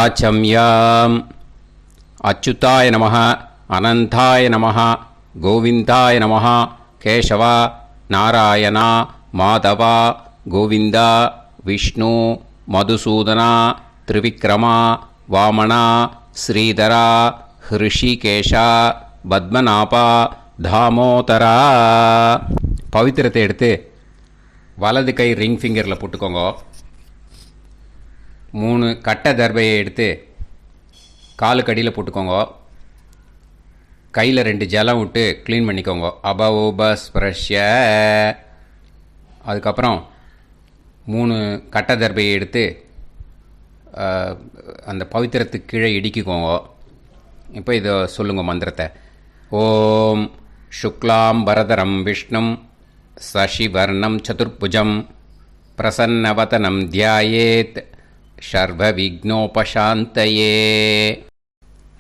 ஆச்சம்யாம். அச்சுதாய நமः, அனந்தாய நமः, கோவிந்தாய நமः, கேசவா, நாராயணா, மாதவா, கோவிந்தா, விஷ்ணு, மதுசூதனா, திரிவிக்ரமா, வாமனா, ஸ்ரீதரா, ஹிருஷிகேஷா, பத்மநாபா, தாமோதரா. பவித்திரத்தை எடுத்து வலது கை ரிங் ஃபிங்கரில் போட்டுக்கோங்க. 3 கட்டை தர்பையை எடுத்து காலுக்கடியில் போட்டுக்கோங்க. கையில் 2 ஜலம் விட்டு க்ளீன் பண்ணிக்கோங்க. அபவோபஸ்பிரஷ்ய. அதுக்கப்புறம் 3 கட்டை தர்பையை எடுத்து அந்த பவித்திரத்துக்கு கீழே இடிக்கிக்கோங்க. இப்போ இதை சொல்லுங்க மந்திரத்தை. ஓம் சுக்லாம் வரதரம் விஷ்ணும் சசிவர்ணம் சதுர்புஜம் பிரசன்னவதனம் தியாயேத் சர்வ விக்னோபசாந்தயே.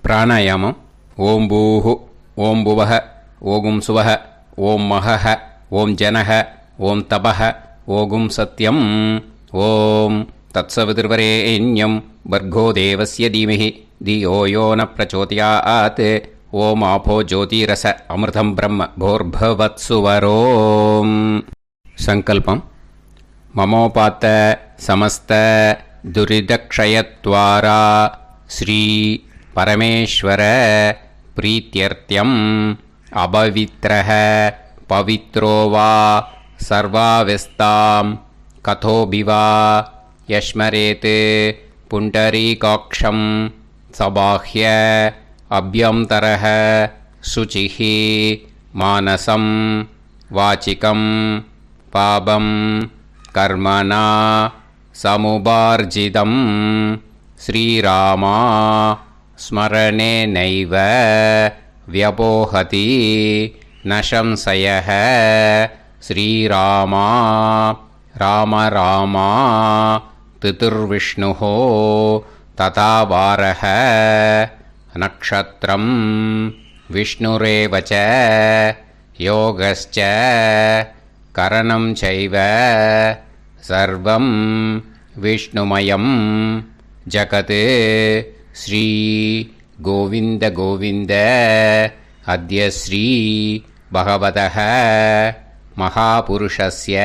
பிராணாயாமம். ஓம் பூஹு, ஓம் புவஹ, ஓகும் சுவஹ, ஓம் மஹஹ, ஓம் ஜனஹ, ஓம் தபஹ, ஓகும் சத்யம். ஓம் தத்சவிதுர்வரேண்யம் வர்கோ தேவஸ்ய தீமஹி தியோ யோ ந பிரச்சோதயாத். ஓம் ஆபோ ஜோதிரச அமிர்தம் பிரம்ம போர்பவத்சுவரோம். சங்கல்பம். மமோபாத்த சமஸ்த துரிதக்ஷயத்வாரா ஸ்ரீ பரமேஸ்வர பிரீத்யர்த்தியம் அபவித்ரஹ பவித்ரோ வா சர்வாவஸ்தாம் கதோபிவா யஸ்மரேத் புண்டரீகாக்ஷம் சபாஹ்ய அப்யந்தரஹ சுசிஹ மானசம் வாசிகம் பாபம் கர்மணா சமுபார்ஜிதம் ஸ்ரீராமா ஸ்மரணேனைவ வ்யபோஹதி ந சம்சயः. ஸ்ரீராமா ராம ராமா திதிர்விஷ்ணுः ததா வாரः. நக்ஷத்ரம் விஷ்ணுரேவ ச யோகஸ்ச கரணம் சைவ சர்வம் விஷ்ணுமயம் ஜகத். ஸ்ரீ கோவிந்த கோவிந்த அத்ய ஸ்ரீ பகவதः மகாபுருஷஸ்ய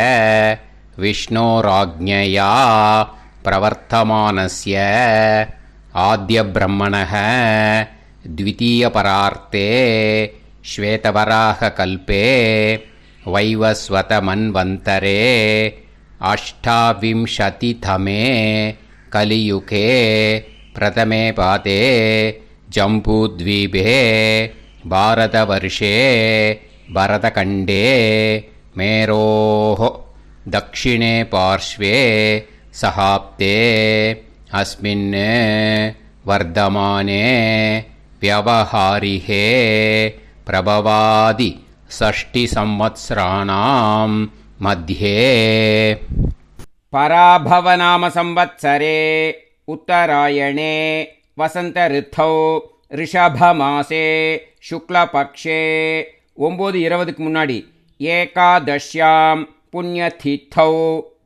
விஷ்ணோராஜ்ஞயா பிரவர்த்தமானஸ்ய ஆத்ய பிரம்மணः த்விதீயபரார்த்தே ஸ்வேதவராக கல்பே வைவஸ்வத மன்வந்தரே அஷ்டாவிம்சதிதமே கலியுகே பிரதமே பாதே ஜம்பூத்வீபே பாரதவர்ஷே பரதகண்டே மேரோः தக்ஷிணே பார்ஷ்வே சஹாப்தே அஸ்மின் வர்தமானே வியவஹாரிஹே பிரபவாதி ஷஷ்டி சம்வத்சராணாம் மத்யே. பராபவநாம சம்வத்சரே உத்தராயணே வசந்த ரித்தௌ ரிஷபமாசே சுக்லபக்ஷே 9:20க்கு முன்னாடி ஏகாதஷ்யாம் புண்ணியதித்தௌ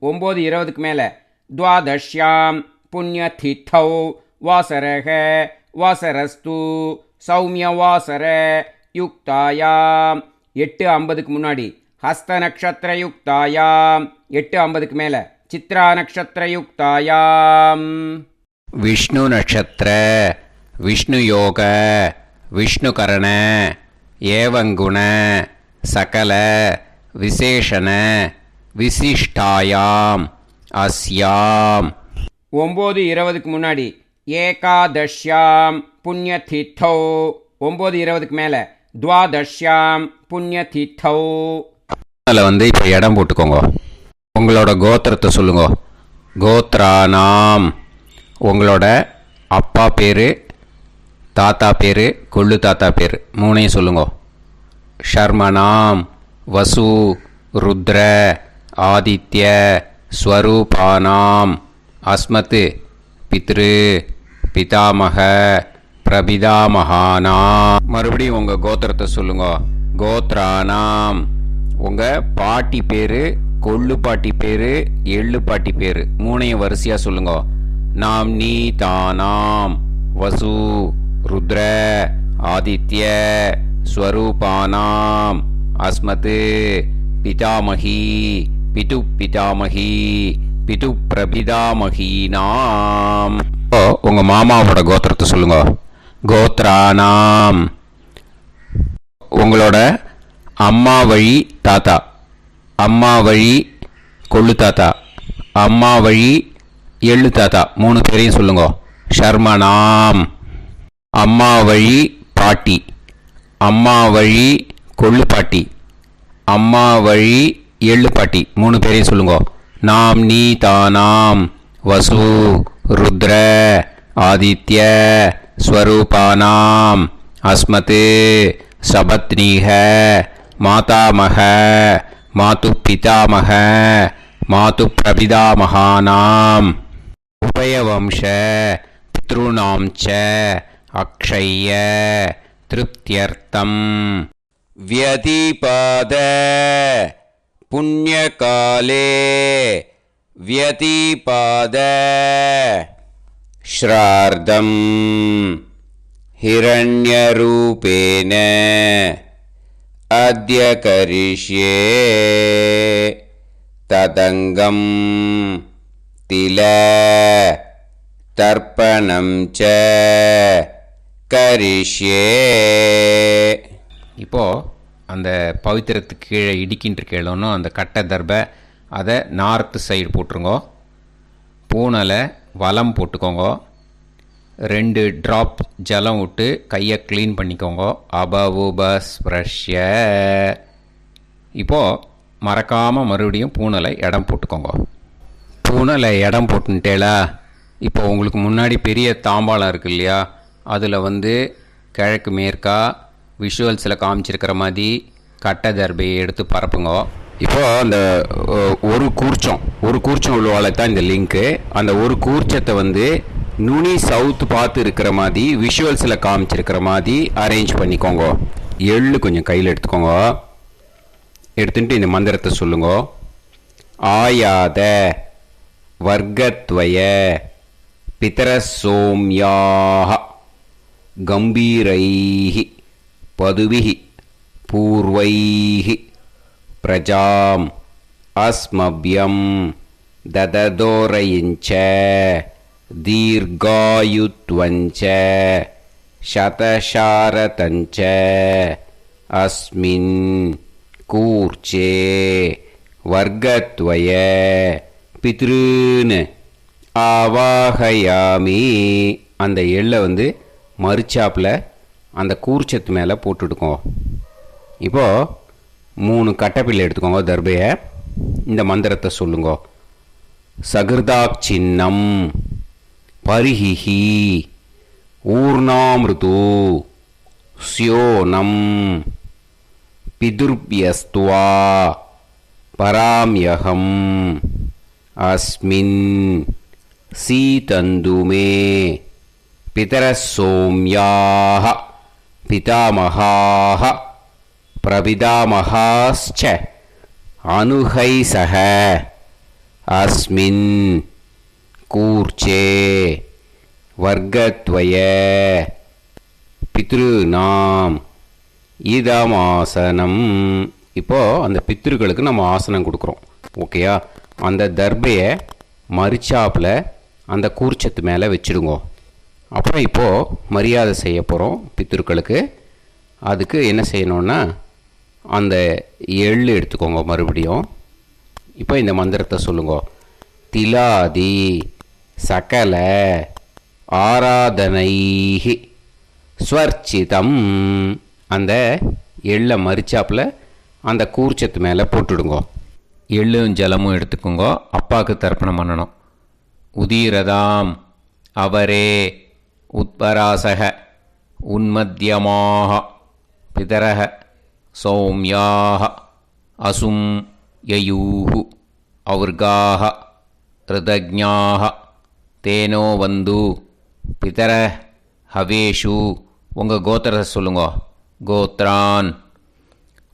9:20க்கு மேலே துவாதஷ்யாம் புண்ணியதித்தௌ வாசரக வாசரஸ்து சௌமியவாசர யுக்தாயாம் 8:50க்கு முன்னாடி ஹஸ்த நக்ஷத்திர யுக்தாயாம் 8:50க்கு மேலே சித்ரா நக்ஷத்திர யுக்தாயாம் விஷ்ணு நட்சத்திர விஷ்ணு யோக விஷ்ணுகரண ஏவங்குண சகல விசேஷண விசிஷ்டாயாம் அஸ்யாம் 9:20க்கு முன்னாடி ஏகாதஷ்யாம் புண்ணியதித்தௌ 9:20க்கு மேலே துவாதஷ்யாம் புண்ணியதித்தௌ. அதில் இப்போ இடம் போட்டுக்கோங்க. உங்களோட கோத்திரத்தை சொல்லுங்க. கோத்ரானாம். உங்களோட அப்பா பேர், தாத்தா பேர், கொள்ளு தாத்தா பேர் 3ஐயும் சொல்லுங்க. ஷர்மனாம் வசு ருத்ர ஆதித்ய ஸ்வரூபானாம் அஸ்மத் பித்ரு பிதாமக பிரபிதாமகானாம். மறுபடியும் உங்கள் கோத்திரத்தை சொல்லுங்க. கோத்ரானாம். உங்கள் பாட்டி பேர், கொள்ளு பாட்டி பேர், எள்ளு பாட்டி பேர் 3ஐயும் வரிசையாக சொல்லுங்க. நாம்னீதானாம் வசு ருத்ர ஆதித்ய ஸ்வரூபானாம் அஸ்மத் பிதாமகி பிது பிதாமகி பிது பிரபிதாமகீனாம். உங்க மாமாவோட கோத்திரத்தை சொல்லுங்க. கோத்ரானாம் உங்களோட அம்மா வழி தாத்தா, அம்மா வழி கொள்ளு தாத்தா, அம்மா வழி எள்ளு தாத்தா, 3 பேரையும் சொல்லுங்க. ஷர்மனாம் அம்மா வழி பாட்டி, அம்மா வழி கொள்ளு பாட்டி, அம்மா வழி எள்ளு பாட்டி, 3 பேரையும் சொல்லுங்க. நாம்னீதானாம் வசு ருத்ர ஆதித்ய ஸ்வரூபானாம் அஸ்மத் சபத்னீஹ மாதாமஹ மாது பிதாமஹ மாது பிரபிதாமகானாம் உபயவம்ச பித்ருணாம் ச அக்ஷய்ய திருப்தியர்த்தம் வியதிபாத புண்ணியகாலே வியதிபாத ஸ்ரார்த்தம் ஹிரண்யரூபேன அத்ய கரிஷ்யே ததங்கம் தில தர்ப்பணம் ச கரிஷ்யே. இப்போது அந்த பவித்திரத்துக்கு கீழே இடிக்கின்ற கீழே அந்த கட்டை தர்பை அதை நார்த்து சைடு போட்டுருங்கோ. பூனலை வலம் போட்டுக்கோங்க. 2 ட்ராப் ஜலம் விட்டு கையை க்ளீன் பண்ணிக்கோங்க. அபவுபஸ்ப்ரஷ்ய. இப்போது மறக்காமல் மறுபடியும் பூனலை இடம் போட்டுக்கோங்க. பூனலை இடம் போட்டுட்டேலா. இப்போ உங்களுக்கு முன்னாடி பெரிய தாம்பாளம் இருக்குது இல்லையா, அதில் கிழக்கு மேற்கா விஷுவல்ஸில் காமிச்சிருக்கிற மாதிரி கட்டை தர்பையை எடுத்து பரப்புங்க. இப்போது அந்த ஒரு கூர்ச்சம் உள்ளவால தான் இந்த லிங்க்கு. அந்த ஒரு கூர்ச்சத்தை நுனி சவுத்து பார்த்து இருக்கிற மாதிரி விஷுவல்ஸில் காமிச்சிருக்கிற மாதிரி அரேஞ்ச் பண்ணிக்கோங்க. எள்ளு கொஞ்சம் கையில் எடுத்துக்கோங்க. எடுத்துட்டு இந்த மந்திரத்தை சொல்லுங்க. ஆயாத வர்க்கத்வய பிதரசோம்யாக கம்பீரைஹி பதுவிஹி பூர்வைஹி பிரஜாம் அஸ்மப்யம் தததோரயிஞ்ச தீர்காயுத்வஞ்ச சதசாரதஞ்ச அஸ்மின் கூர்ச்சே வர்க்கத்வய பித்ருன் ஆவாகயாமி. அந்த எள்ளை மறுச்சாப்பில் அந்த கூர்ச்சத்து மேலே போட்டுடுக்கோங்க. இப்போது 3 கட்டைப்பிள்ளை எடுத்துக்கோங்க. தர்பையை இந்த மந்திரத்தை சொல்லுங்க. சகிருதாக் சின்னம் பரிஹிஹி ஊர்ணாமிருது ஸ்யோனம் பிதுர்பியஸ்துவா பராம்யகம் அஸ்மின் சீதந்துமே பிதரசோம்யாக பிதாமகாः பிரபிதாமகாஸ்ச அனுகைசக அஸ்மின் கூர்ச்சே வர்க்கத்வய பித்ருநாம் இதமாசனம். இப்போது அந்த பித்ருக்களுக்கு நம்ம ஆசனம் கொடுக்குறோம். ஓகேயா? அந்த தர்பையை மறுச்சாப்பில் அந்த கூர்ச்சத்து மேலே வச்சுடுங்க. அப்புறம் இப்போது மரியாதை செய்ய போகிறோம் பித்ருக்களுக்கு. அதுக்கு என்ன செய்யணுன்னா அந்த எள்ளு எடுத்துக்கோங்க. மறுபடியும் இப்போ இந்த மந்திரத்தை சொல்லுங்க. திலாதி சகல ஆராதனைஹி ஸ்வர்ச்சிதம். அந்த எள்ளை மரிச்சாப்பில் அந்த கூர்ச்சத்து மேலே போட்டுடுங்க. எள்ளும் ஜலமும் எடுத்துக்கோங்க. அப்பாவுக்கு தர்ப்பணம் பண்ணணும். உதீரதாம் அவரே உத்பராசக உன்மத்தியமாக பிதரக சௌமியாக அசும் யயூஹு அவுர்காக ரிதஜ்ஞாக தேனோ வந்து பிதர ஹவேஷு. உங்கள் கோத்திரத்தை சொல்லுங்க. கோத்ரான்.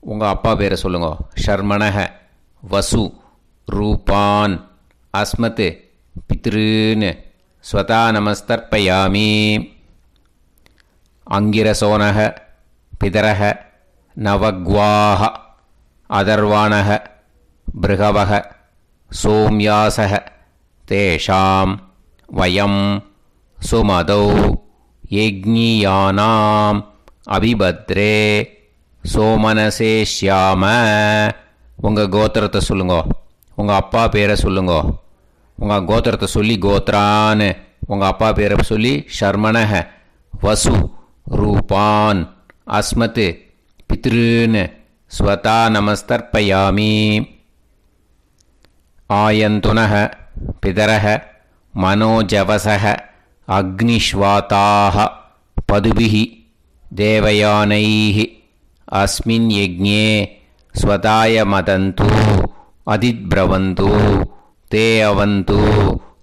உங்கள் அப்பா பேரை சொல்லுங்க. ஷர்மணக வசு ரூபான் அஸ்மத் பித்ருன் ஸ்வதா நமஸ்தர்ப்பயாமி. அங்கிரசோனக பிதரக நவக்வாஹ அதர்வாணக பிருகவக சோம்யாசக தேஷாம் வயம் சுமதௌ யஜ்ஞியானாம் அபிபத்ரே சோமனசேஷ்யாம. உங்கள் கோத்திரத்தை சொல்லுங்கோ, உங்கள் அப்பா பேரை சொல்லுங்கோ. உங்கள் கோத்திரத்தை சொல்லி கோத்ரான்னு, உங்கள் அப்பா பேரை சொல்லி ஷர்மணக வசு ரூபான் அஸ்மத் பித்ருன்னு ஸ்வதா நமஸ்தர்ப்பயாமி. ஆயந்துனக பிதரக மனோஜவசக அக்னிஷ்வாதாக பதுபிஹி தேவயானைஹி அஸ்மின் யஜ்ஞே ஸ்வதாய மதந்து அதித்ப்ரவந்து தே அவந்து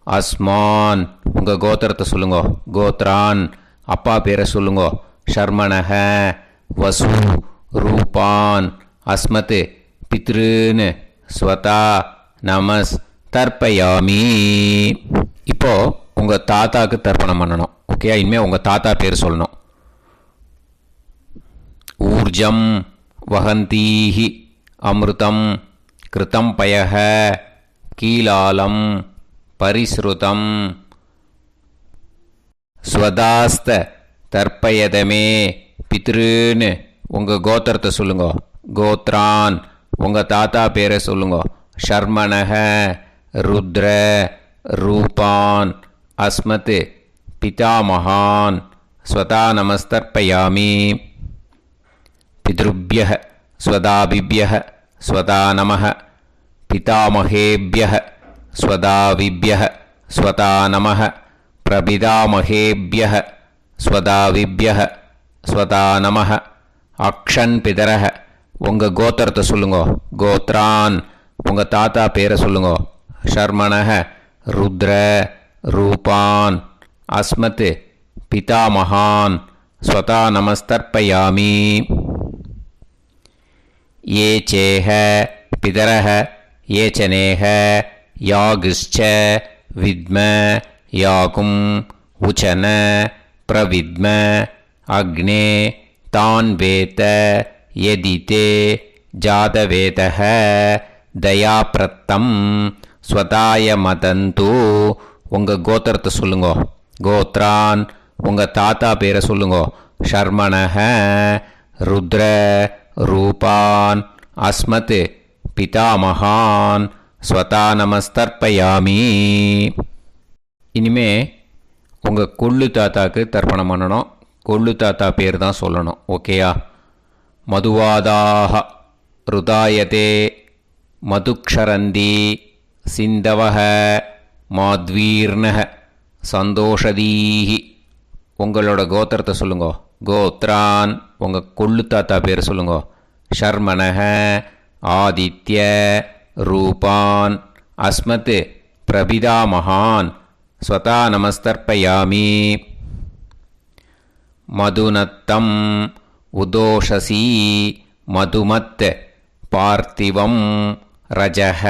அஸ்மான். உங்கள் கோத்திரத்தை சொல்லுங்கோ, கோத்ரான். அப்பா பேரை சொல்லுங்கோ, ஷர்மணக வசு ரூபான் அஸ்மத் பித்ருன்னு ஸ்வதா நமஸ் தர்ப்பயாமி. இப்போ உங்கள் தாத்தாவுக்கு தர்ப்பணம் பண்ணணும். ஓகே, இனிமேல் உங்கள் தாத்தா பேர் சொல்லணும். ஊர்ஜம் வஹந்தீஹி அமிர்தம் கிருதம் பயஹ கீலாலம் பரிஸ்ருதம் ஸ்வதாஸ்த தர்ப்பயதமே பித்ருன்னு உங்கள் கோத்திரத்தை சொல்லுங்கோ, கோத்ரான். உங்கள் தாத்தா பேரை சொல்லுங்கோ, ஷர்மணக ருத்ர ரூபான் அஸ்மத் பிதாமகான் ஸ்வதா நமஸ்தர்ப்பயாமி. பித்ருப்யः ஸ்வதாபிப்யः ஸ்வதா நமः பிதாமகேப்யः ஸ்வதாவிப்யः ஸ்வதா நமः பிரபிதாமகேப்யः ஸ்வதாவிப்யः ஸ்வதா நமः. அக்ஷன் பிதரக உங்கள் கோத்திரத்தை சொல்லுங்கோ, கோத்ரான். உங்கள் தாத்தா பேரை சொல்லுங்கோ, ஷர்மணக ருத்ர ரூபான் அஸ்மத் பிதாமகான் ஸ்வதா நமஸ்தர்ப்பயாமி. ये चेह पितरः ये च नेह यागश्च विद्म याकुं उचन प्रविद्म अग्ने तान् वेत यदिते जातवेदः दयाप्रत्तं स्वताय मदन्तु. உங்கள் கோத்திரத்தை சொல்லுங்கோ, கோத்ரான். உங்கள் தாத்தா பேரை சொல்லுங்கோ, ஷர்மணக ருத்ர ரூபான் அஸ்மத் பிதாமகான் ஸ்வதா நமஸ்தர்ப்பயாமி. இனிமே உங்கள் கொள்ளு தாத்தாக்கு தர்ப்பணம் பண்ணணும். கொள்ளு தாத்தா பேர் தான் சொல்லணும். ஓகேயா? மதுவாதாக ருதாயதே மதுக்ஷரந்தி சிந்தவக மாத்வீர்ணக சந்தோஷதீஹி. உங்களோட கோத்திரத்தை சொல்லுங்கோ, கோத்ரான். உங்கள் கொள்ளு தாத்தா பேர் சொல்லுங்கோ, ஷர்மணக ஆதித்ய ரூபான் அஸ்மத் பிரபிதாமகான் ஸ்வதா நமஸ்தர்ப்பயாமி. மதுநத்தம் உதோஷசி மதுமத் பார்த்திவம் ரஜஹ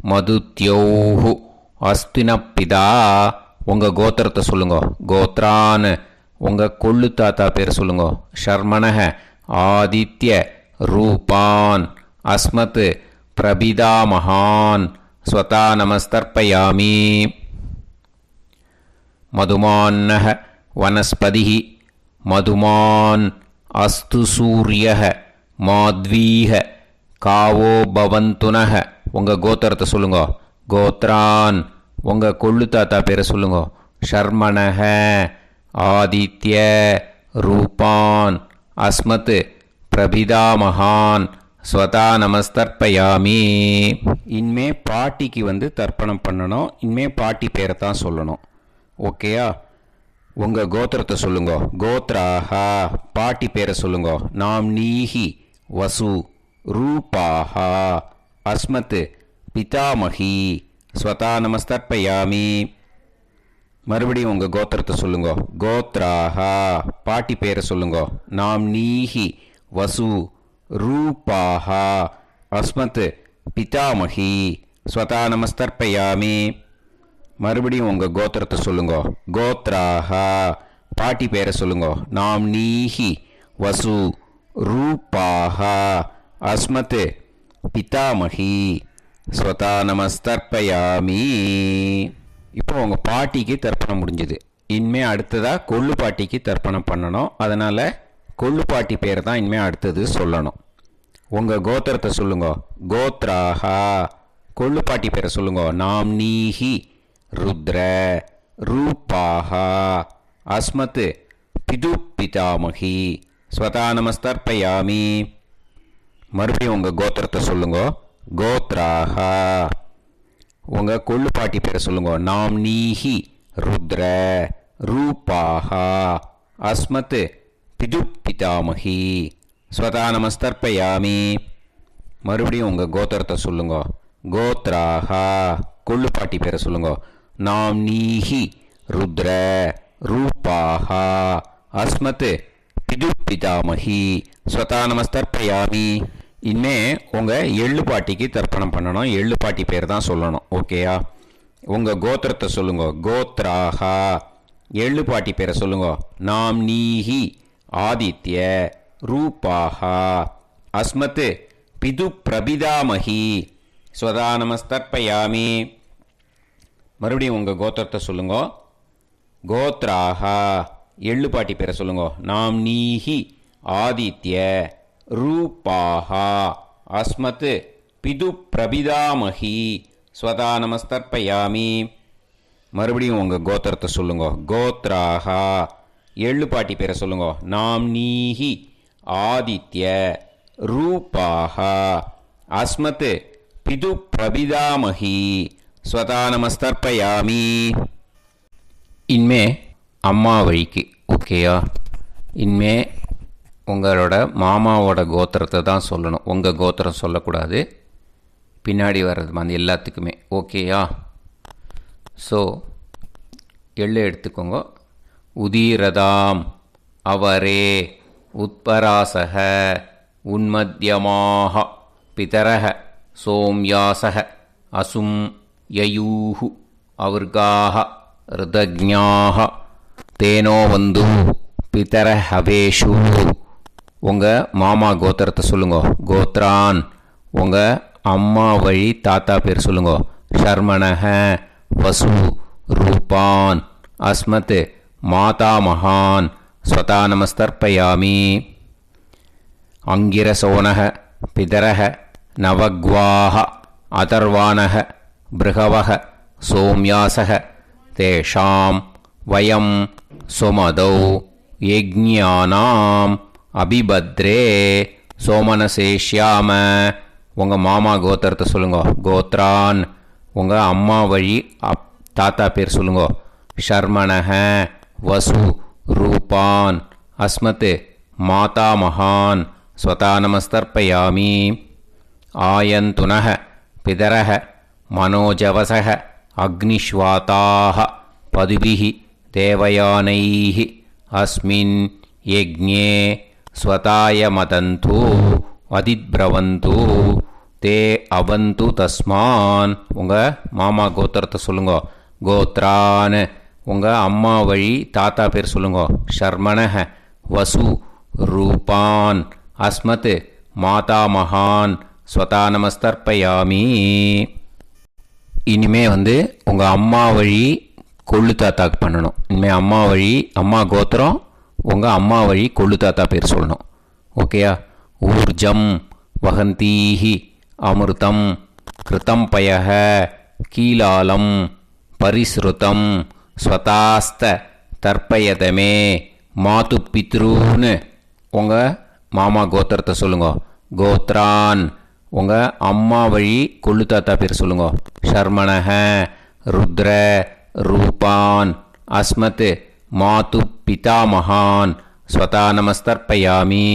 மதுத்யோஹு அஸ்தினப்பிதா. உங்கள் கோத்திரத்தை சொல்லுங்கோ, கோத்ரான். உங்கள் கொள்ளு தாத்தா பேர் சொல்லுங்கோ, ஷர்மணக ஆதித்ய ரூபான் அஸ்மத் பிரபிதாமகான் ஸ்வதா நமஸ்தர்ப்பயாமி. மதுமான்னஹ வனஸ்பதிஹி மதுமான் அஸ்து சூரியஹ மாத்வீஹ காவோ பவந்துனஹ. உங்கள் கோத்திரத்தை சொல்லுங்கோ, கோத்ரான். உங்கள் கொள்ளு தாத்தா பேரை சொல்லுங்கோ, ஷர்மணக ஆதித்ய ரூபான் அஸ்மத் பிரபிதாமகான் ஸ்வதா நமஸ்தர்ப்பயாமி. இனிமே பாட்டிக்கு தர்ப்பணம் பண்ணணும். இனிமே பாட்டி பேரை தான் சொல்லணும். ஓகேயா? உங்கள் கோத்திரத்தை சொல்லுங்கோ, கோத்ராஹா. பாட்டி பேரை சொல்லுங்கோ, நாம் நீஹி வசு ரூபாஹா அஸ்மத் பிதாமகி ஸ்வதா நமஸ்தர்ப்பயாமி. மறுபடியும் உங்கள் கோத்திரத்தை சொல்லுங்கோ, கோத்ராஹா. பாட்டி பேரை சொல்லுங்கோ, நாம் நீஹி வசு ரூபாஹா அஸ்மத் பிதாமகி ஸ்வதா நமஸ்தர்ப்பயாமி. மறுபடியும் உங்கள் கோத்திரத்தை சொல்லுங்க. கோத்ராஹா. பாட்டி பேரை சொல்லுங்க. நாம் நீஹி வசு ரூபாஹா அஸ்மத் பிதாமகி ஸ்வதா நமஸ்தர்ப்பயாமி. இப்போ உங்கள் பாட்டிக்கு தர்ப்பணம் முடிஞ்சது. இனிமே அடுத்ததாக கொள்ளு பாட்டிக்கு தர்ப்பணம் பண்ணணும். அதனால் கொள்ளு பாட்டி பேர் தான் இனிமே அடுத்தது சொல்லணும். உங்கள் கோத்திரத்தை சொல்லுங்க. கோத்ராஹா. கொள்ளு பாட்டி பேரை சொல்லுங்க. நாம் நீஹி ருத்ர ரூபாஹா அஸ்மத் பிது பிதாமகி ஸ்வதா நமஸ்தர்ப்பயாமி. மறுபடியும் உங்கள் கோத்திரத்தை சொல்லுங்க. கோத்ராஹா. உங்கள் கொள்ளு பாட்டி பேரை சொல்லுங்க. நாம் நீஹி ருத்ர ரூபாஹா அஸ்மத் பிது பிதாமகி ஸ்வதா நமஸ்தர்ப்பயாமி. மறுபடியும் உங்கள் கோத்திரத்தை சொல்லுங்க. கோத்ராஹா. கொள்ளு பாட்டி பேரை சொல்லுங்க. நாம் நீஹி ருத்ர ரூபாஹா அஸ்மத் பிது பிதாமகி ஸ்வதா நமஸ்தர்ப்பயாமி. இனிமே உங்கள் எள்ளு பாட்டிக்கு தர்ப்பணம் பண்ணணும். எள்ளு பாட்டி பேர் தான் சொல்லணும். ஓகேயா? உங்கள் கோத்திரத்தை சொல்லுங்க. கோத்ராஹா. எள்ளு பாட்டி பேரை சொல்லுங்க. நாம் நீஹி ஆதித்ய ரூபாஹா அஸ்மத் பிது பிரபிதாமகி ஸ்வதா நமஸ்தர்ப்பயாமி. மறுபடியும் உங்கள் கோத்திரத்தை சொல்லுங்க. கோத்ராஹா. எள்ளு பாட்டி பேரை சொல்லுங்க. நாம் நீஹி ஆதித்ய ரூபாஹா அஸ்மத் பிது பிரபிதாமகி ஸ்வதா நமஸ்தர்ப்பயாமி. மறுபடியும் உங்கள் கோத்திரத்தை சொல்லுங்க. கோத்ராஹா. எள்ளு பாட்டி பேரை சொல்லுங்க. நாம் நீஹி ஆதித்ய ரூபாஹா அஸ்மத் பிது பிரபிதாமகி ஸ்வதா நமஸ்தர்ப்பயாமி. இனிமே அம்மா வழிக்கு. ஓகேயா? இனிமே உங்களோட மாமாவோட கோத்திரத்தை தான் சொல்லணும். உங்கள் கோத்திரம் சொல்லக்கூடாது. பின்னாடி வர்றது மாதிரி எல்லாத்துக்குமே. ஓகேயா? ஸோ எள்ளு எடுத்துக்கோங்க. உதீரதாம் அவரே உத்பராசக உன்மத்யமாக பிதரக சோம்யாசக அசும் யயூஹு அவர்காக ருதஜ்ஞாக தேனோ வந்து பிதர ஹவேஷு. உங்கள் மாமா கோத்திரத்தை சொல்லுங்க. கோத்ரான். உங்கள் அம்மா வழி தாத்தா பேர் சொல்லுங்க. ஷர்மணஹ வசு ரூபான் அஸ்மத் மாதா மகான் ஸ்வதா நமஸ்தர்ப்பயாமி. அங்கிரசோனக பிதரக நவக்வாஹ அதர்வானக பிருகவக சோம்யாசக தேஷாம் வயம் சுமதௌ யஜ்ஞானாம் அபிபத்ரே சோமனசேஷ்யாம. உங்கள் மாமா கோத்திரத்தை சொல்லுங்க. கோத்ரான். உங்கள் அம்மா வழி தாத்தா பேர் சொல்லுங்க. ஷர்மணஹ வசு ரூபான் அஸ்மத் மாதா மகான் ஸ்வதா நமஸ்தர்ப்பயாமி. ஆயந்துனஹ பிதரஹ மனோஜவசக அக்னிஷ்வாதாக பதுபிஹி தேவயானைஹி அஸ்மின் யஜ்ஞே ஸ்வதாய மதந்து அதிப்ரவந்து தே அவந்து தஸ்மான். உங்கள் மாமா கோத்திரத்தை சொல்லுங்க. கோத்ரான். உங்கள் அம்மா வழி தாத்தா பேர் சொல்லுங்க. ஷர்மணஹ வசு ரூபான் அஸ்மத் மாதா மகான் ஸ்வதா நமஸ்தர்ப்பயாமி. இனிமே உங்கள் அம்மா வழி கொள்ளு தாத்தாக்கு பண்ணணும். இனிமேல் அம்மா வழி அம்மா கோத்திரம் உங்கள் அம்மா வழி கொள்ளு தாத்தா பேர் சொல்லணும். ஓகேயா? ஊர்ஜம் வகந்தீஹி அமிர்தம் கிருதம் பயக கீலாலம் பரிஸ்ருதம் ஸ்வதாஸ்த தர்ப்பயதமே மாது பித்ருன்னு. உங்கள் மாமா கோத்திரத்தை சொல்லுங்க. கோத்ரான். உங்கள் அம்மா வழி கொள்ளு தாத்தா பேர் சொல்லுங்க. ஷர்மணஹ ருத்ர ரூபான் அஸ்மத் மாது பிதாமகான் ஸ்வதா நமஸ்தர்ப்பயாமி.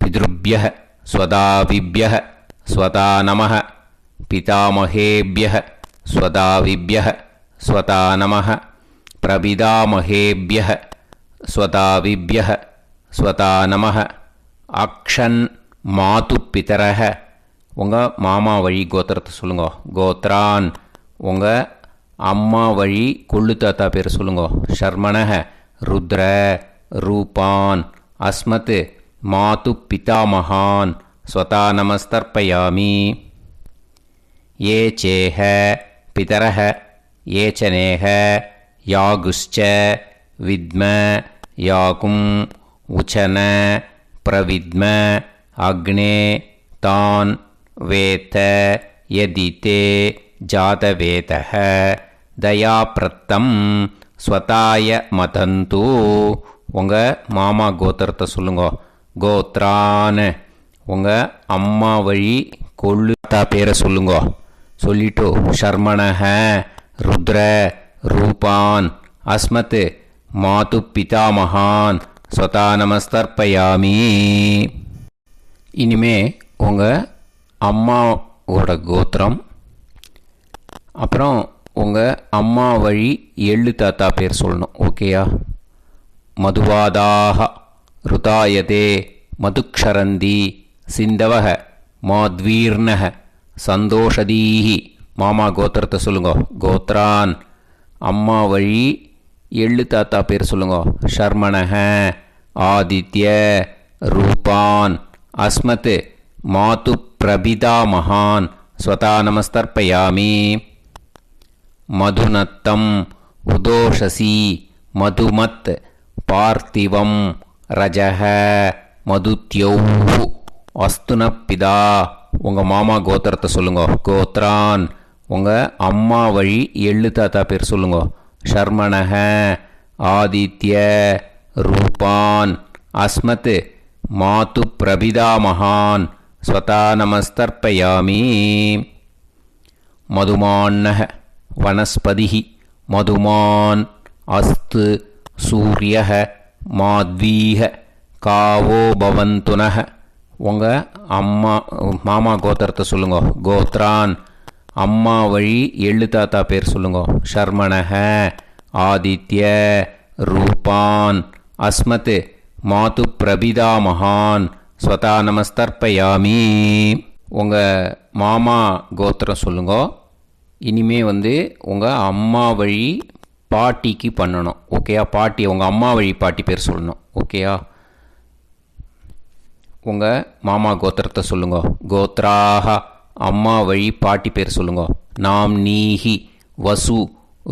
பித்ருப்யஹ ஸ்வதாவிப்யஹ ஸ்வதா நமஹ பிதாமகேப்யஹ ஸ்வதாவிப்யஹ ஸ்வதா நமஹ பிரபிதாமகேப்யஹ ஸ்வதாவிப்யஹ ஸ்வதா நமஹ. அக்ஷன் மாது பிதரஹ. உங்கள் மாமா வழி கோத்திரத்தை சொல்லுங்க. கோத்ரான். உங்கள் அம்மா வழி கொள்ளு தாத்தா பேர் சொல்லுங்க. ஷர்மணஹ ருத்ர ரூபான் அஸ்மத் மாது பிதாமகான் ஸ்வதா நமஸ்தர்ப்பயாமி. ये चेह पितरः ये च नेह यागुश्च विद्म याकुं उचन प्रविद्म अग्ने तान् वेत यदिते जातवेतः दयाप्रत्तं स्वताय मदन्तु. உங்கள் மாமா கோத்திரத்தை சொல்லுங்க. கோத்ரான் உங்கள் அம்மா வழி கொள்ளு தாத்தா பேரை சொல்லுங்க. சொல்லிட்டு ஷர்மணஹ ருத்ர ரூபான் அஸ்மத் மாது பிதாமகான் ஸ்வதா நமஸ்தர்ப்பயாமி. இனிமே உங்கள் அம்மாவோட கோத்திரம், அப்புறம் உங்கள் அம்மா வழி எள்ளு தாத்தா பேர் சொல்லணும். ஓகேயா? மதுவாதாக ருதாயதே மதுக்ஷரந்தி சிந்தவக மாத்வீர்ணக சந்தோஷதீஹி. மாமா கோத்திரத்தை சொல்லுங்க. கோத்ரான் அம்மா வழி எள்ளு தாத்தா பேர் சொல்லுங்க. ஷர்மணஹ ஆதித்ய ரூபான் அஸ்மத் மாது பிரபிதா மகான் ஸ்வதா நமஸ்தர்ப்பயாமி. மதுநத்தம் உதோஷசி மதுமத் பார்த்திவம் ரஜஹ மதுத்யௌஹு அஸ்துனப்பிதா. உங்கள் மாமா கோத்திரத்தை சொல்லுங்க. கோத்ரான் உங்கள் அம்மா வழி எள்ளு தாத்தா பேர் சொல்லுங்க. ஷர்மணஹ ஆதித்ய ரூபான் அஸ்மத் மாது பிரபிதா மகான் ஸ்வதா நமஸ்தர்ப்பயாமி. மதுமான்னஹ வனஸ்பதிஹி மதுமான் அஸ்து சூரியஹ மாத்வீஹ காவோ பவந்துனஹ. உங்கள் மாமா கோத்திரத்தை சொல்லுங்க. கோத்ரான் அம்மா வழி எள்ளு தாத்தா பேர் சொல்லுங்க. ஷர்மணஹ ஆதித்ய ரூபான் அஸ்மத் மாது பிரபிதா மகான் ஸ்வதா நமஸ்தர்ப்பயாமி. உங்கள் மாமா கோத்திரம் சொல்லுங்க. இனிமே உங்கள் அம்மா வழி பாட்டிக்கு பண்ணணும். ஓகேயா? பாட்டி உங்கள் அம்மா வழி பாட்டி பேர் சொல்லணும். ஓகேயா? உங்கள் மாமா கோத்திரத்தை சொல்லுங்க. கோத்ராக அம்மா வழி பாட்டி பேர் சொல்லுங்க. நாம் நீஹி வசு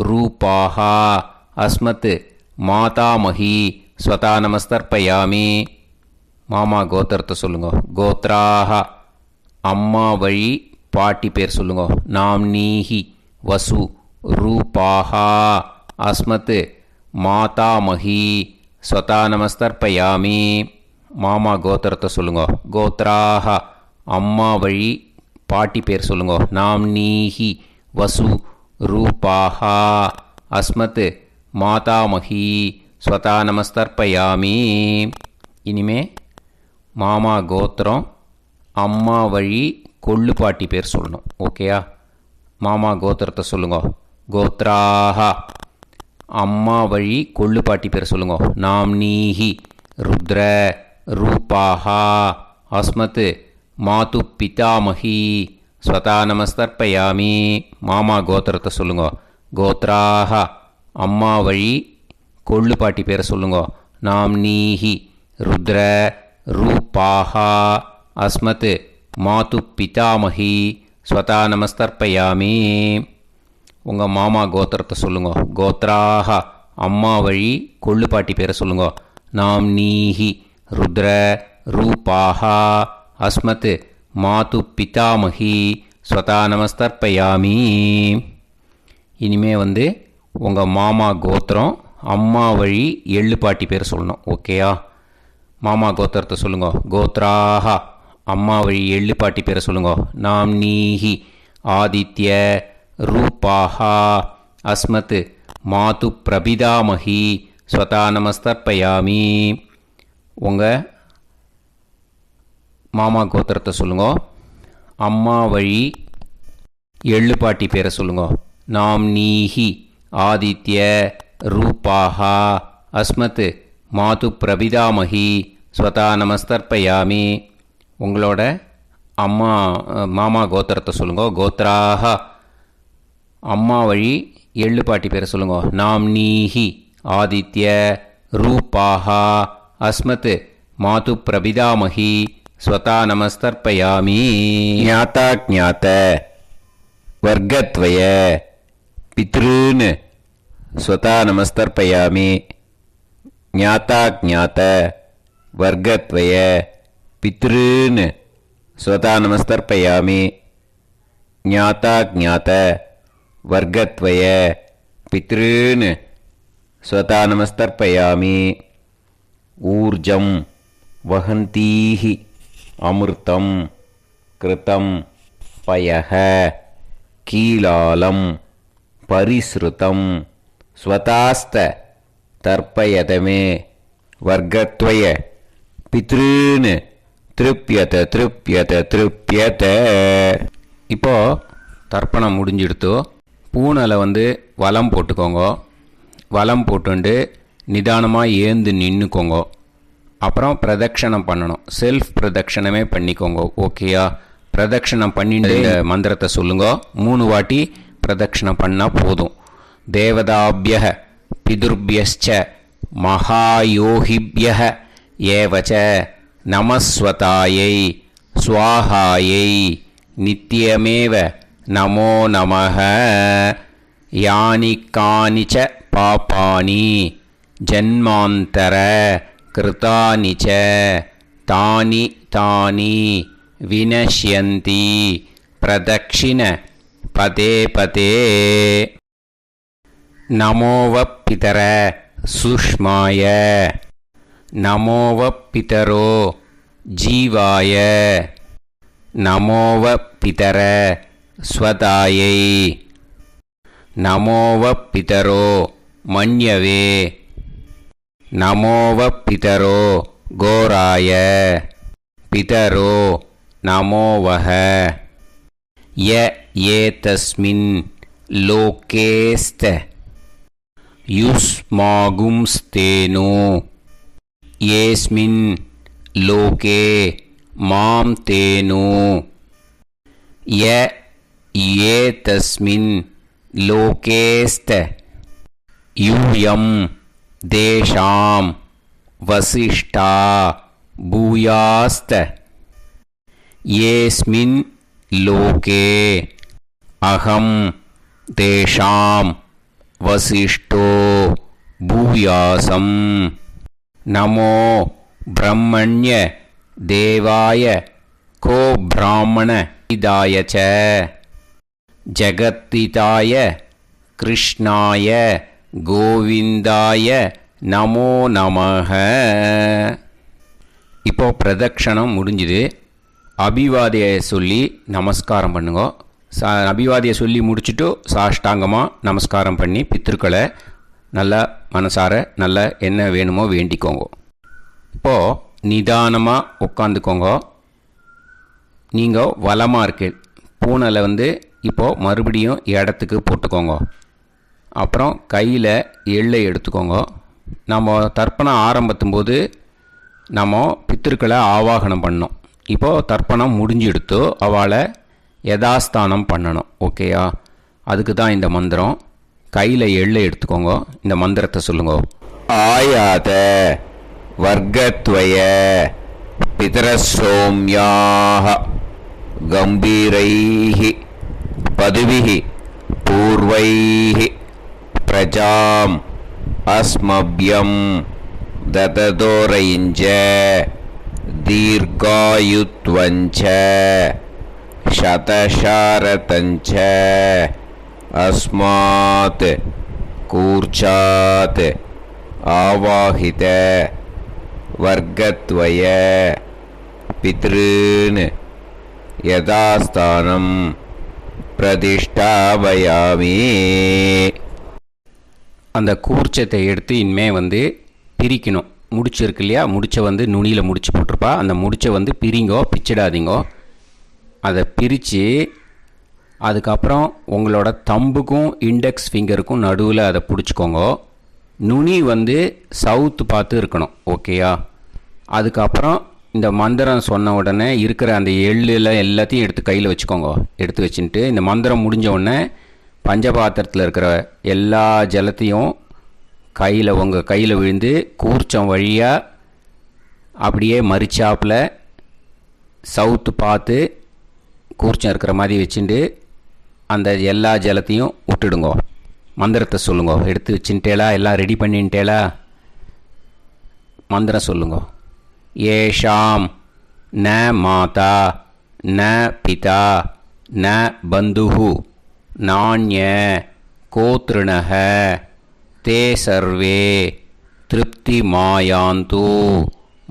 ரூபாஹா அஸ்மத் மாதாமஹி ஸ்வதா நமஸ்தர்ப்பயாமி. மாமா கோத்திரத்தை சொல்லுங்க. கோத்ராக அம்மா வழி பாட்டி பேர் சொல்லுங்க. நாம் நீஹி வசு ரூபாஹா அஸ்மத் மாதாமஹி ஸ்வதா நமஸ்தர்ப்பயாமி. மாமா கோத்திரத்தை சொல்லுங்க. கோத்ராக அம்மா வழி பாட்டி பேர் சொல்லுங்க. நாம் நீஹி வசு ரூபாஹா அஸ்மத் மாதாமஹி ஸ்வதா நமஸ்தர்ப்பயாமி. இனிமே மாமா கோத்திரம் அம்மா வழி கொள்ளு பாட்டி பேர் சொல்லணும். ஓகேயா? மாமா கோத்திரத்தை சொல்லுங்க. கோத்ராக அம்மா வழி கொள்ளு பாட்டி பேர் சொல்லுங்க. நாம் நீஹி ருத்ர ரூபாஹா அஸ்மத் மாது பிதாமஹி ஸ்வதா நமஸ்தர்ப்பயாமி. மாமா கோத்திரத்தை சொல்லுங்க. கோத்ராக அம்மா வழி கொள்ளு பாட்டி பேரை சொல்லுங்க. நாம் நீஹி ருத்ர ரூபாஹா அஸ்மத் மாது பிதாமஹி ஸ்வதா நமஸ்தர்ப்பயாமி. உங்கள் மாமா கோத்திரத்தை சொல்லுங்க. கோத்ராக அம்மா வழி கொள்ளு பாட்டி பேரை சொல்லுங்க. நாம் நீஹி ருத்ர ரூபாஹா அஸ்மத் மாது பிதாமஹி ஸ்வதா நமஸ்தர்ப்பயாமி. இனிமே உங்கள் மாமா கோத்திரம் அம்மா வழி எள்ளு பாட்டி பேர் சொல்லணும். ஓகேயா? மாமா கோத்திரத்தை சொல்லுங்க. கோத்ராக அம்மா வழி எள்ளு பாட்டி பேரை சொல்லுங்க. நாம் நீஹி ஆதித்ய ரூபாஹா அஸ்மத் மாது பிரபிதாமஹி ஸ்வதா நமஸ்தர்ப்பயாமி. உங்கள் மாமா கோத்திரத்தை சொல்லுங்க. அம்மா வழி எள்ளு பாட்டி பேரை சொல்லுங்க. நாம் நீஹி ஆதித்ய ரூபாஹா அஸ்மத் மாது பிரபிதாமஹி ஸ்வதா நமஸ்தர்ப்பயாமி. உங்களோட மாமா கோத்திரத்தை சொல்லுங்க. கோத்ராக அம்மா வழி எள்ளு பாட்டி பேரை சொல்லுங்க. நாம்னீஹி ஆதித்ய ரூபாஹா அஸ்மத் மாது பிரபிதாமகி ஸ்வதா நமஸ்தர்ப்பயாமி. ஞாதா ஞாத வர்க்கத்வய பித்ருன் ஸ்வதா நமஸ்தர்ப்பயாமி. ஞாதா ஞாத வர்க்கத்வய பித்ருன் ஸ்வதா நமஸ்தர்ப்பயாமி. ஞாதா ஞாத வர்க்கத்வய பித்ருன் ஸ்வதா நமஸ்தர்ப்பயாமி. ஊர்ஜம் வஹந்தீஹி அமிர்தம் கிருதம் பயஹ கீலாலம் பரிஸ்ருதம் ஸ்வதாஸ்த தர்ப்பயதமே வர்க்கத்வய பித்ருன் திருப்யத திருப்யத திருப்யத. இப்போ தர்ப்பணம் முடிஞ்சிடுத்தோ. பூனலை வலம் போட்டுக்கோங்க. வலம் போட்டுண்டு நிதானமாக ஏந்து நின்றுக்கோங்க. அப்புறம் பிரதட்சணம் பண்ணணும். செல்ஃப் பிரதட்சணமே பண்ணிக்கோங்க. ஓகேயா? பிரதட்சணம் பண்ணிட்டு இந்த மந்திரத்தை சொல்லுங்க. 3 வாட்டி பிரதட்சணம் பண்ணால் போதும். தேவதாபிய பிதுர்பியச்ச மகாயோகிபிய ஏவச்ச நமஸ்வதாயை ஸ்வாஹாயை நித்யமேவ நமோ நமஹ. யானி கானிச்ச பாபானி ஜன்மாந்தர கிருதானி ச தானி தானி வினஷ்யந்தி பிரதக்ஷிண பதே பதே. நமோவ பிதர சுஷ்மாய நமோவ பிதரோ ஜீவாய நமோவ பிதர ஸ்வதாயை நமோவ பிதரோ மன்யவே நமோவ பிதரோ கோராய பிதரோ நமோவஹ. ய ஏதஸ்மின் லோகேஸ்த யுஸ்மாகும்ஸ்தேனோ ஏஸ்மின் லோகே மாம் தேனோ. ய ஏதஸ்மின் லோகேஸ்த யூயம் தேஷாம் வசிஷ்டா பூயாஸ்த. ஏஸ்மின் லோகே அகம் தேஷாம் வசிஷ்டோ பூயாசம். நமோ பிரம்மண்ய தேவாய கோ பிராமண இதாய ச ஜகத்திதாய கிருஷ்ணாய கோவிந்தாய நமோ நமஹ. இப்போ பிரதட்சணம் முடிஞ்சுது. அபிவாதியை சொல்லி நமஸ்காரம் பண்ணுங்க. அபிவாதியை சொல்லி முடிச்சுட்டு சாஷ்டாங்கமாக நமஸ்காரம் பண்ணி பித்திருக்களை நல்லா மனசார நல்லா என்ன வேணுமோ வேண்டிக்கோங்க. இப்போது நிதானமாக உட்காந்துக்கோங்க. நீங்கள் வலமாக இருக்கு பூனலை இப்போது மறுபடியும் இடத்துக்கு போட்டுக்கோங்க. அப்புறம் கையில் எள்ளை எடுத்துக்கோங்க. நம்ம தர்ப்பணம் ஆரம்பித்தும் போது நம்ம பித்திருக்களை ஆவாகனம் பண்ணோம். இப்போது தர்ப்பணம் முடிஞ்செடுத்து அவளை யதாஸ்தானம் பண்ணணும். ஓகேயா? அதுக்கு தான் இந்த மந்திரம். கையில் எள்ளை எடுத்துக்கோங்க. இந்த மந்திரத்தை சொல்லுங்க. ஆயாத வர்க்கத்வய பிதரசோம்யாக கம்பீரைஹி பதுவிஹி பூர்வைஹி பிரஜாம் அஸ்மப்யம் தததோரைஞ்ச தீர்காயுத்வஞ்ச சதசாரதஞ்ச அஸ்மாத் கூர்ச்சாத் ஆவாஹித வர்க்கத்வய பித்ருன் யதாஸ்தானம் பிரதிஷ்டாபயாமி. அந்த கூர்ச்சத்தை எடுத்து இனிமே பிரிக்கணும். முடிச்சு இருக்கு இல்லையா? முடிச்சை நுனியில் முடிச்சு போட்டிருப்பா. அந்த முடிச்சை பிரிங்கோ, பிச்சிடாதீங்கோ. அதை பிரித்து அதுக்கப்புறம் உங்களோட தம்புக்கும் இண்டெக்ஸ் ஃபிங்கருக்கும் நடுவில் அதை பிடிச்சிக்கோங்க. நுனி சவுத்து பார்த்து இருக்கணும். ஓகேயா? அதுக்கப்புறம் இந்த மந்திரம் சொன்ன உடனே இருக்கிற அந்த எள்ளில் எல்லாத்தையும் எடுத்து கையில் வச்சுக்கோங்க. எடுத்து வச்சுட்டு இந்த மந்திரம் முடிஞ்ச உடனே பஞ்சபாத்திரத்தில் இருக்கிற எல்லா ஜலத்தையும் உங்கள் கையில் விழுந்து கூர்ச்சம் வழியாக அப்படியே மறிச்சாப்பில் சவுத்து பார்த்து கூர்ச்சம் இருக்கிற மாதிரி வச்சுட்டு அந்த எல்லா ஜலத்தையும் விட்டுடுங்கோ. மந்திரத்தை சொல்லுங்கோ. எடுத்து வச்சுட்டேலா, எல்லாம் ரெடி பண்ணிட்டேலா? மந்திரம் சொல்லுங்கோ. ஏஷாம் ந மாதா ந பிதா ந பந்துஹு நாண்ய கோத்ருணஹ தே சர்வே திருப்தி மாயாந்து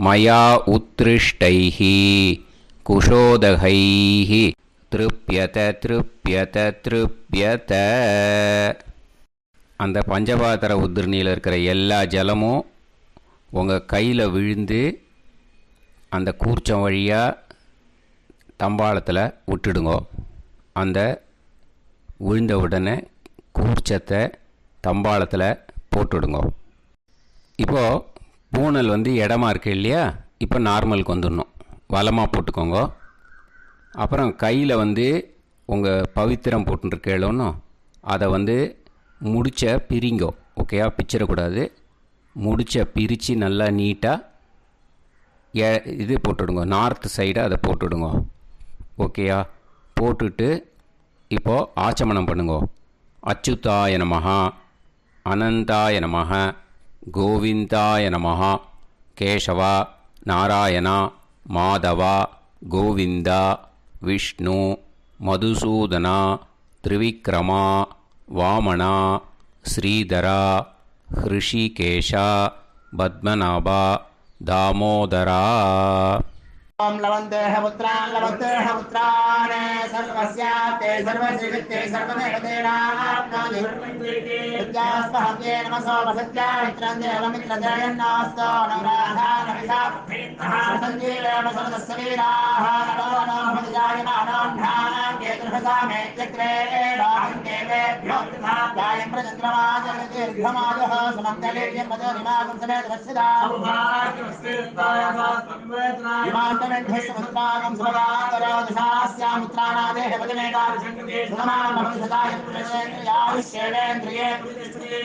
மயா உத்ருஷ்டைஹி குஷோதகைஹி திருப்யத திருப்யத திருப்யத. அந்த பஞ்சபாத்திர உதிர்ணியில் இருக்கிற எல்லா ஜலமும் உங்கள் கையில் விழுந்து அந்த கூர்ச்சம் வழியாக தம்பாளத்தில் விட்டுடுங்கோ. அந்த விழுந்த உடனே கூர்ச்சத்தை தம்பாளத்தில் போட்டுடுங்கோ. இப்போது பூனல் இடமா இருக்கு இல்லையா, இப்போ நார்மலுக்கு வந்துடணும். வலமாக போட்டுக்கோங்க. அப்புறம் கையில் உங்கள் பவித்திரம் போட்டுருக்கேளோன்னு அதை முடிச்ச பிரிங்கோ. ஓகேயா? பிச்சிடக்கூடாது. முடிச்ச பிரித்து நல்லா நீட்டாக இது போட்டுடுங்க. நார்த் சைடை அதை போட்டுடுங்க. ஓகேயா? போட்டுட்டு இப்போது ஆச்சமனம் பண்ணுங்க. அச்சுதாய நமஹ, அனந்தாய நமஹ, கோவிந்தாய நமஹ, கேசவா, நாராயணா, மாதவா, கோவிந்தா, விஷ்ணு, மதுசூதனா, திரிவிக்ரமா, வாமனா, ஸ்ரீதரா, ஹிருஷிகேஷா, பத்மநாபா, தாமோதரா. ओम लवन्तेह पुत्रान् सर्वस्याप्ते सर्वश्रीवित्ते सर्वदेवतेनाप्नोति विद्यास्पहव्ये नमसो वसत्या मित्रं देवमित्रजयन्नास्तो नवराधानविधा सञ्जीवेम सर्वस्वीराः नमो नमोऽजायमानोऽन्धानां केतुर्भसामेत्यग्रे बाहुं देवेभ्यो गायं प्रचन्द्रमाजगदीर्घमाजः सुमङ्गलीर्यमदोरिमागं समेतरस्यदा विमान्तमेध्यस्वसुतागं सुभगान्तरोदशास्यामुत्राणादेह पदमेकाभिषङ्कृते सुमानमभिषदाय पुरुषेन्द्रियायुष्येवेन्द्रिये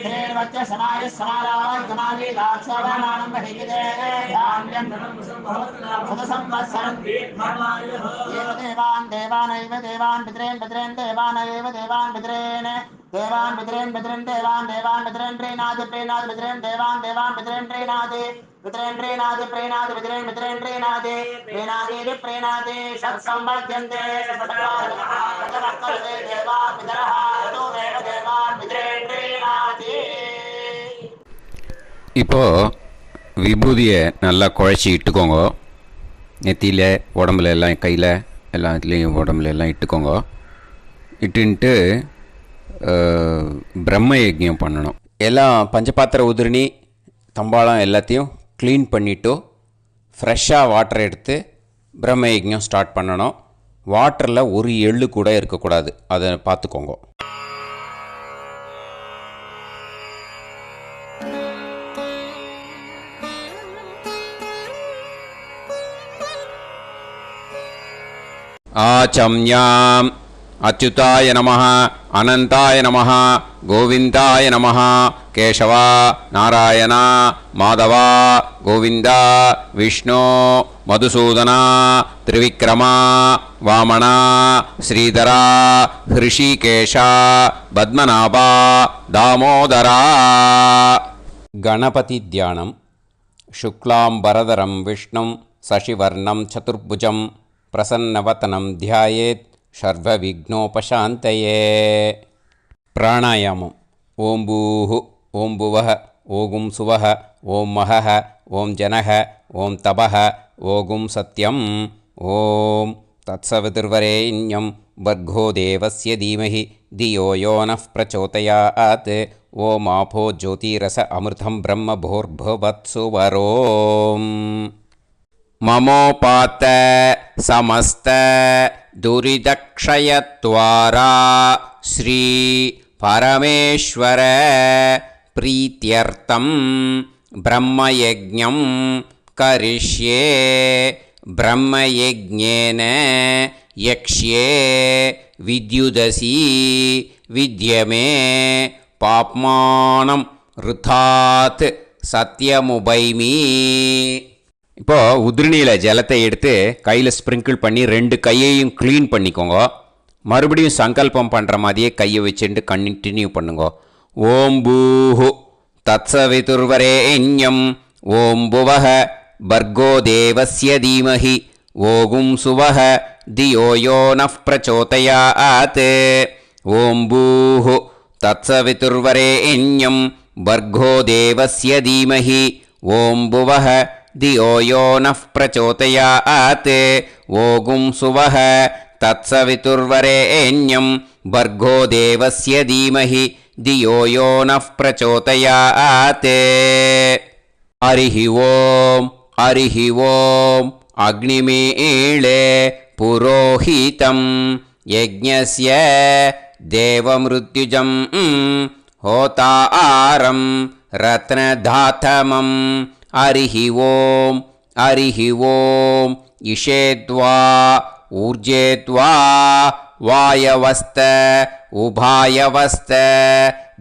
हेर्वच्च समायः समारागमाली दाक्षोभामानं बहिगिदे धान्यं शतसंवत्सरं एव देवान् देवानैव देवान् पितॄन् पितॄन् देवानैव देवान् पितॄन् देवान् पितॄन् पितॄन् देवान् देवान् पितॄन् प्रीणाति प्रीणाति पितॄन् देवान् देवान् पितॄन् प्रीणाति पितॄन् प्रीणाति प्रीणाति पितॄन् पितॄन् प्रीणाति प्रीणाति प्रीणाति षट्संवर्ध्यन्ते षट्वर्तते देवा पितरः ततोमेव देवान् पितॄन् प्रीणाति. இப்போ விபூதியை நல்லா குழச்சி இட்டுக்கோங்க. நெத்தியில், உடம்புல எல்லாம், கையில் எல்லாத்துலேயும் உடம்புல எல்லாம் இட்டுக்கோங்க. இட்டுன்ட்டு பிரம்ம யஜ்ஞம் பண்ணணும். எல்லாம் பஞ்சபாத்திர உதிரணி தம்பாளம் எல்லாத்தையும் க்ளீன் பண்ணிவிட்டு ஃப்ரெஷ்ஷாக வாட்டர் எடுத்து பிரம்ம யஜ்ஞம் ஸ்டார்ட் பண்ணணும். வாட்டரில் ஒரு எள்ளு கூட இருக்கக்கூடாது. அதை பார்த்துக்கோங்க. ஆச்சம்யாம் அச்சுதாய நமஹ, அனந்தாய நமஹ, கோவிந்தாய நமஹ, கேசவா, நாராயணா, மாதவா, கோவிந்தா, விஷ்ணு, மதுசூதனா, திரிவிக்ரமா, வாமனா, ஸ்ரீதரா, ஹிருஷிகேஷா, பத்மநாபா, தாமோதரா. கணபதி தியானம். शुक्लांबरधरं विष्णुं शशिवर्णं चतुर्भुजं प्रसन्नवदनं ध्यायेत् सर्वविघ्नोपशान्तये. प्राणायामम्. ओं भूः, ओं भुवः, ओं सुवः, ओं महः, ओं जनः, ओं तपः, ओं सत्यम्. ओं तत्सवितुर्वरेण्यं भर्गो देवस्य धीमहि धियो यो नः प्रचोदयात्. ओं आपो ज्योतिरस अमृतं ब्रह्म भूर्भुवत्सु वरों. ममोपात समस्त दुरिदक्षयत्वारा श्री परमेश्वर प्रीत्यर्थं ब्रह्मयज्ञं करिष्ये. ब्रह्मयज्ञेन यक्ष्ये विद्युदसि வித்யமே பாப்மானம் ருதாத் சத்யமுபைமி. இப்போ உதிரணியில் ஜலத்தை எடுத்து கையில் ஸ்ப்ரிங்கிள் பண்ணி 2 கையையும் க்ளீன் பண்ணிக்கோங்க. மறுபடியும் சங்கல்பம் பண்ணுற மாதிரியே கையை வச்சுட்டு கண்டினியூ பண்ணுங்க. ஓம் பூஹு தத்சவிதுர்வரேண்யம் ஓம் புவஹ பர்கோ தேவஸ்ய தீமஹி ஓகும் சுவஹ தியோ யோ நஃப் பிரச்சோதயாத். ஓம் பூஹு தத்சவிதுர்வரேண்யம் பர்கோ தேவஸ்ய தீமஹி ஓம் புவஹ தியோ யோ நஃப் பிரச்சோதயாத். ஓகும் சுவஹ தத்சவிதுர்வரேண்யம் பர்கோ தேவஸ்ய தீமஹி தியோ யோ நஃப் பிரச்சோதயாத். ஹரிஹி ஓம் ஹரிஹி ஓம் அக்னிமீளே புரோஹிதம் யஜ்ஞஸ்ய தேவமிருத்யுஜம் ஹோதாரம் ரத்னதாத்தமம். ஹரிஹி ஓம் ஹரிஹி ஓம் இஷேத்வா ஊர்ஜேத்வா வாயவஸ்த உபாயவஸ்த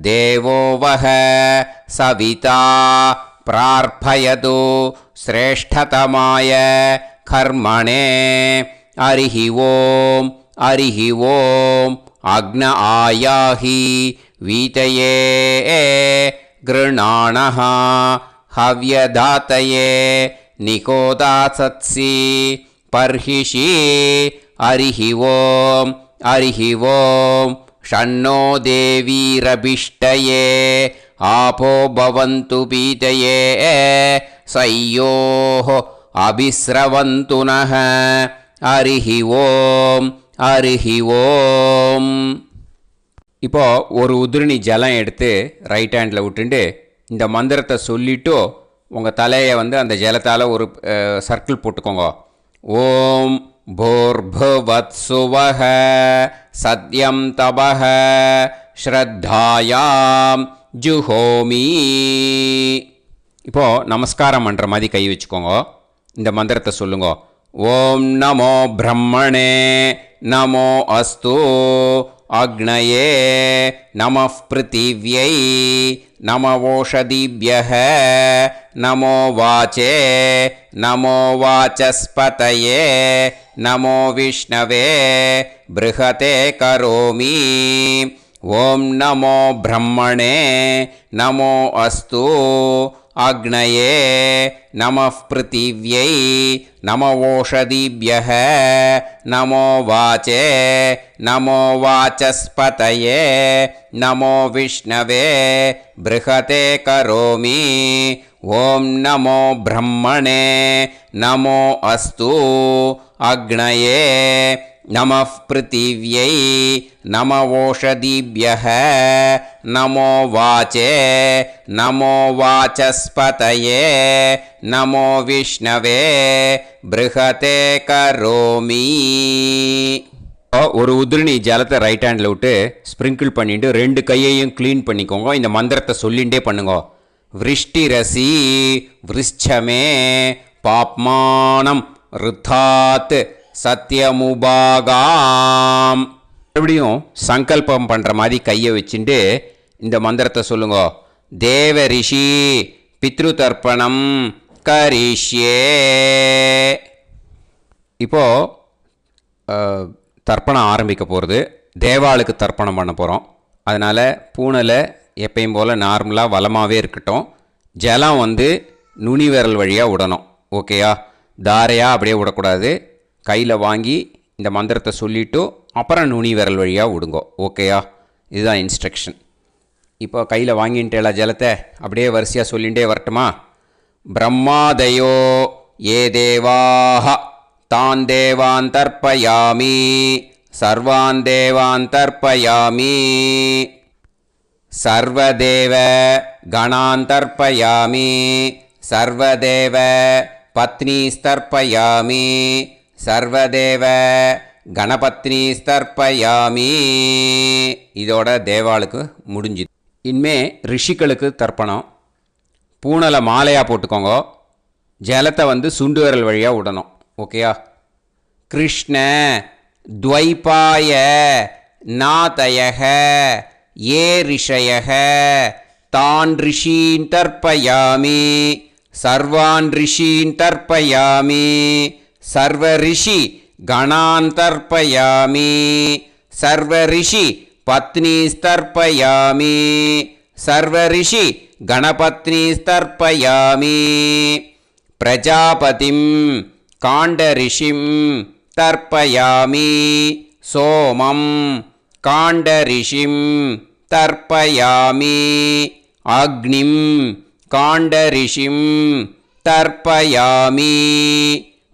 தேவோ வஹ சவிதா பிரார்ப்பயது ஸ்ரேஷ்டதமாய கர்மணே. ஹரிஹி ஓம் ஹரிஹி ஓம் அக்ன ஆயாஹி வீதயே கிருணாணஹ ஹவ்யதாத்தயே நிகோதாசத்சி பர்ஹிஷி. ஹரிஹி ஓம் ஹரிஹி ஓம் ஷண்ணோ தேவீரபிஷ்டயே ஆபோ பவந்து பீதயே சய்யோஹ அபிஸ்ரவந்து நஹ. ஹரிஹி ஓம் ஹரிஹி ஓம். இப்போ ஒரு உதிரணி ஜலம் எடுத்து ரைட் ஹேண்டில் விட்டுண்டு இந்த மந்திரத்தை சொல்லிவிட்டு உங்கள் தலையை அந்த ஜலத்தால் ஒரு சர்க்கிள் போட்டுக்கோங்க. ஓம் பூர்புவத்சுவஹ சத்யம் தபஹ ஸ்ரத்தாயாம் ஜுஹோமி. இப்போது நமஸ்காரம் பண்ணுற மாதிரி கை வச்சுக்கோங்க. இந்த மந்திரத்தை சொல்லுங்க. ஓம் நமோ பிரம்மணே நமோ அஸ்து அக்னயே நமः பிருத்திவ்யை நமவோஷதிभ्यः நமோ வாச்சே நமோ வாசஸ்பதயே நமோ விஷ்ணவே ப்ருஹதே கரோமி. ஓம் நமோ பிரம்மணே நமோ அஸ்து அக்னயே நமः பிருத்திவ்யை நமவோஷதிभ्यः நமோ வாச்சே நமோ வாசஸ்பதயே நமோ விஷ்ணவே ப்ருஹதே கரோமி. ஓம் நமோ பிரம்மணே நமோ அஸ்து அக்னயே நமः பிருத்திவ்யை நமவோஷதிभ्यः நமோ வாச்சே நமோ வாசஸ்பதயே நமோ விஷ்ணவே ப்ருஹதே கரோமி. ஒரு உதிரணி ஜலத்தை ரைட் ஹேண்டில் விட்டு ஸ்ப்ரிங்கிள் பண்ணிட்டு 2 கையையும் க்ளீன் பண்ணிக்கோங்க. இந்த மந்திரத்தை சொல்லிகிட்டே பண்ணுங்க. விருஷ்டிரசி விருஷ்சமே பாப்மானம் ருத்தாத் சத்யமுபாகாம். மறுபடியும் சங்கல்பம் பண்ணுற மாதிரி கையை வச்சுட்டு இந்த மந்திரத்தை சொல்லுங்க. தேவ ரிஷி பித்ரு தர்ப்பணம் கரிஷ்யே. இப்போது தர்ப்பணம் ஆரம்பிக்க போகிறது. தேவாளுக்கு தர்ப்பணம் பண்ண போகிறோம். அதனால் பூனலை எப்பயும் போல் நார்மலாக வளமாகவே இருக்கட்டும். ஜலம் நுனி விரல் வழியாக விடணும். ஓகேயா? தாரையாக அப்படியே விடக்கூடாது. கையில் வாங்கி இந்த மந்திரத்தை சொல்லிவிட்டு அப்புறம் நுனி விரல் வழியாக விடுங்கோ. ஓகேயா? இதுதான் இன்ஸ்ட்ரக்ஷன். இப்போ கையில் வாங்கிட்டேல ஜலத்தை அப்படியே வரிசையாக சொல்லிகிட்டே வரட்டுமா? பிரம்மாதயோ ஏ தேவாஹ தான் தேவான் தர்ப்பயாமி சர்வான் தேவான் தர்ப்பயாமி சர்வதேவ கணான் தர்ப்பயாமி சர்வதேவ பத்னீஸ்தர்ப்பயாமி சர்வதேவ கணபத்னீஸ்தர்ப்பயாமி. இதோட தேவாளுக்கு முடிஞ்சுது. இனிமே ரிஷிகளுக்கு தர்ப்பணம். பூனலை மாலையாக போட்டுக்கோங்க. ஜலத்தை சுண்டு விரல் வழியாக விடணும். ஓகேயா? கிருஷ்ண துவைபாய நாதயக ஏ ரிஷயக தான் ரிஷீன் தர்ப்பயாமி சர்வான் ரிஷீன் தர்ப்பயாமி சர்வ ரிஷி கணான் தர்ப்பயாமி சர்வ ரிஷி பத்னீஸ்தர்ப்பயாமி சர்வ ரிஷி கணபத்னீஸ்தர்ப்பயாமி பிரஜாபதிம் காண்டரிஷிம் தர்ப்பயாமி சோமம் காண்டரிஷிம் தர்ப்பயாமி அக்னிம் காண்டரிஷிம் தர்ப்பயாமி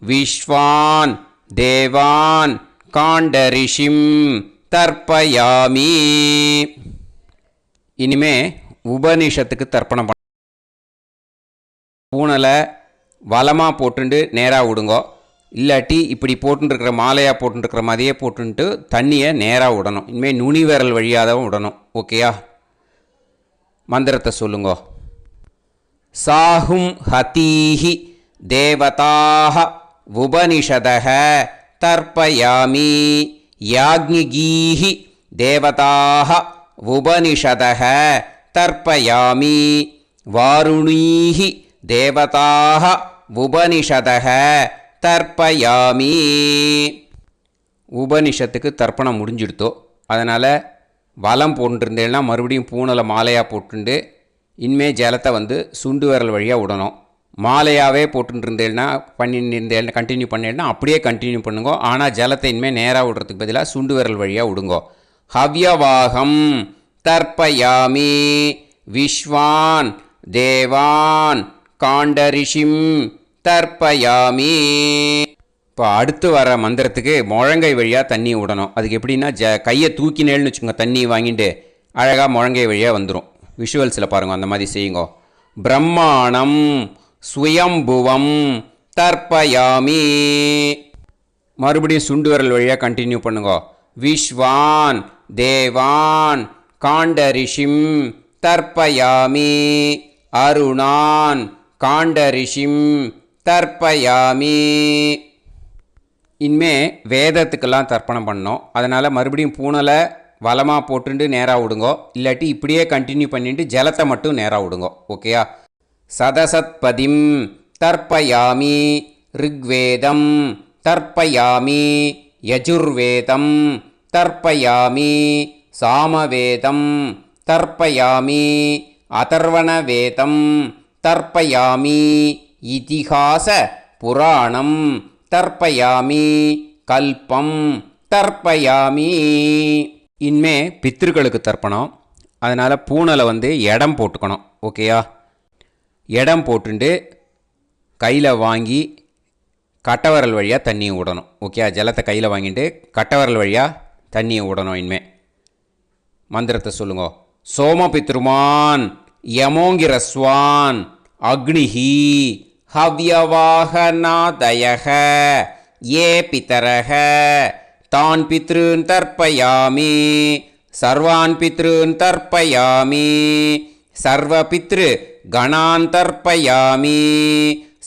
விஸ்வான் தேவான் காண்டரிஷிம் தர்ப்பயாமி. இனிமே உபனிஷத்துக்கு தர்ப்பணம் பண்ண பூனலை வலமாக போட்டுண்டு நேராக விடுங்கோ. இல்லாட்டி இப்படி போட்டுருக்கிற மாலையாக போட்டுருக்கிற மாதிரியே போட்டுன்ட்டு தண்ணியை நேராக விடணும். இனிமேல் நுனி விரல் வழியாக தான் விடணும். ஓகேயா? மந்திரத்தை சொல்லுங்கோ. சாஹும் ஹதீஹி தேவதாக உபனிஷதக தர்ப்பயாமி யாக்ஞிகீஹி தேவதாக உபனிஷதக தர்ப்பயாமி வாருணீஹி தேவதாக உபனிஷதக தர்ப்பயாமி. உபனிஷத்துக்கு தர்ப்பணம் முடிஞ்சிடுத்தோ. அதனால் வலம் போட்டுருந்தேன்னா மறுபடியும் பூனலை மாலையாக போட்டுண்டு இனிமே ஜலத்தை சுண்டு விரல் வழியாக விடணும். மாலையாகவே போட்டுருந்தேன்னா பண்ணியிருந்தேன் கண்டினியூ பண்ணேன்னா அப்படியே கண்டினியூ பண்ணுங்கோ. ஆனால் ஜலத்தை இனிமேல் நேராக விடுறதுக்கு பதிலாக சுண்டு விரல் வழியாக விடுங்கோ. ஹவ்யவாகம் தர்ப்பயாமி விஸ்வான் தேவான் காண்டரிஷிம் தர்ப்பயாமி. இப்போ அடுத்து வர மந்திரத்துக்கு முழங்கை வழியாக தண்ணி விடணும். அதுக்கு எப்படின்னா கையை தூக்கினேன்னு வச்சுக்கோங்க, தண்ணி வாங்கிட்டு அழகாக முழங்கை வழியாக வந்துடும். விஷுவல்ஸில் பாருங்கள், அந்த மாதிரி செய்யுங்கோ. பிரம்மாணம் சுயம்புவம் தர்ப்பயாமி. மறுபடியும் சுண்டு விரல் வழியாக கண்டினியூ பண்ணுங்கோ. விஸ்வான் தேவான் காண்டரிஷிம் தர்ப்பயாமி அருணான் காண்டரிஷிம் தர்ப்பயாமி. இனிமே வேதத்துக்கெல்லாம் தர்ப்பணம் பண்ணோம். அதனால் மறுபடியும் பூனலை வலமாக போட்டுண்டு நேராக விடுங்கோ. இல்லாட்டி இப்படியே கண்டினியூ பண்ணிட்டு ஜலத்தை மட்டும் நேராக விடுங்கோ. ஓகேயா? சதசத்பதிம் தர்ப்பயாமி ரிக்வேதம் தர்ப்பயாமி யஜுர்வேதம் தர்ப்பயாமி சாமவேதம் தர்ப்பயாமி அதர்வணவேதம் தர்ப்பயாமி இதிஹாச புராணம் தர்ப்பயாமி கல்பம் தர்ப்பயாமி. இனிமே பித்ருக்களுக்கு தர்ப்பணம். அதனால் பூனலை இடம் போட்டுக்கணும். ஓகேயா? இடம் போட்டுண்டு கையில் வாங்கி கட்டவரல் வழியாக தண்ணியை விடணும். ஓகே? ஜலத்தை கையில் வாங்கிட்டு கட்டவரல் வழியாக தண்ணியை விடணும். இனிமே மந்திரத்தை சொல்லுங்க. சோமபித்ருமான் யமோங்கிரஸ்வான் அக்னிஹி ஹவ்யவாகநாதயக ஏ பிதரக தான் பித்ருன் தர்ப்பயாமி சர்வான் பித்ருன் தர்ப்பயாமி சர்வ பித்ரு கணான் தர்ப்பயாமி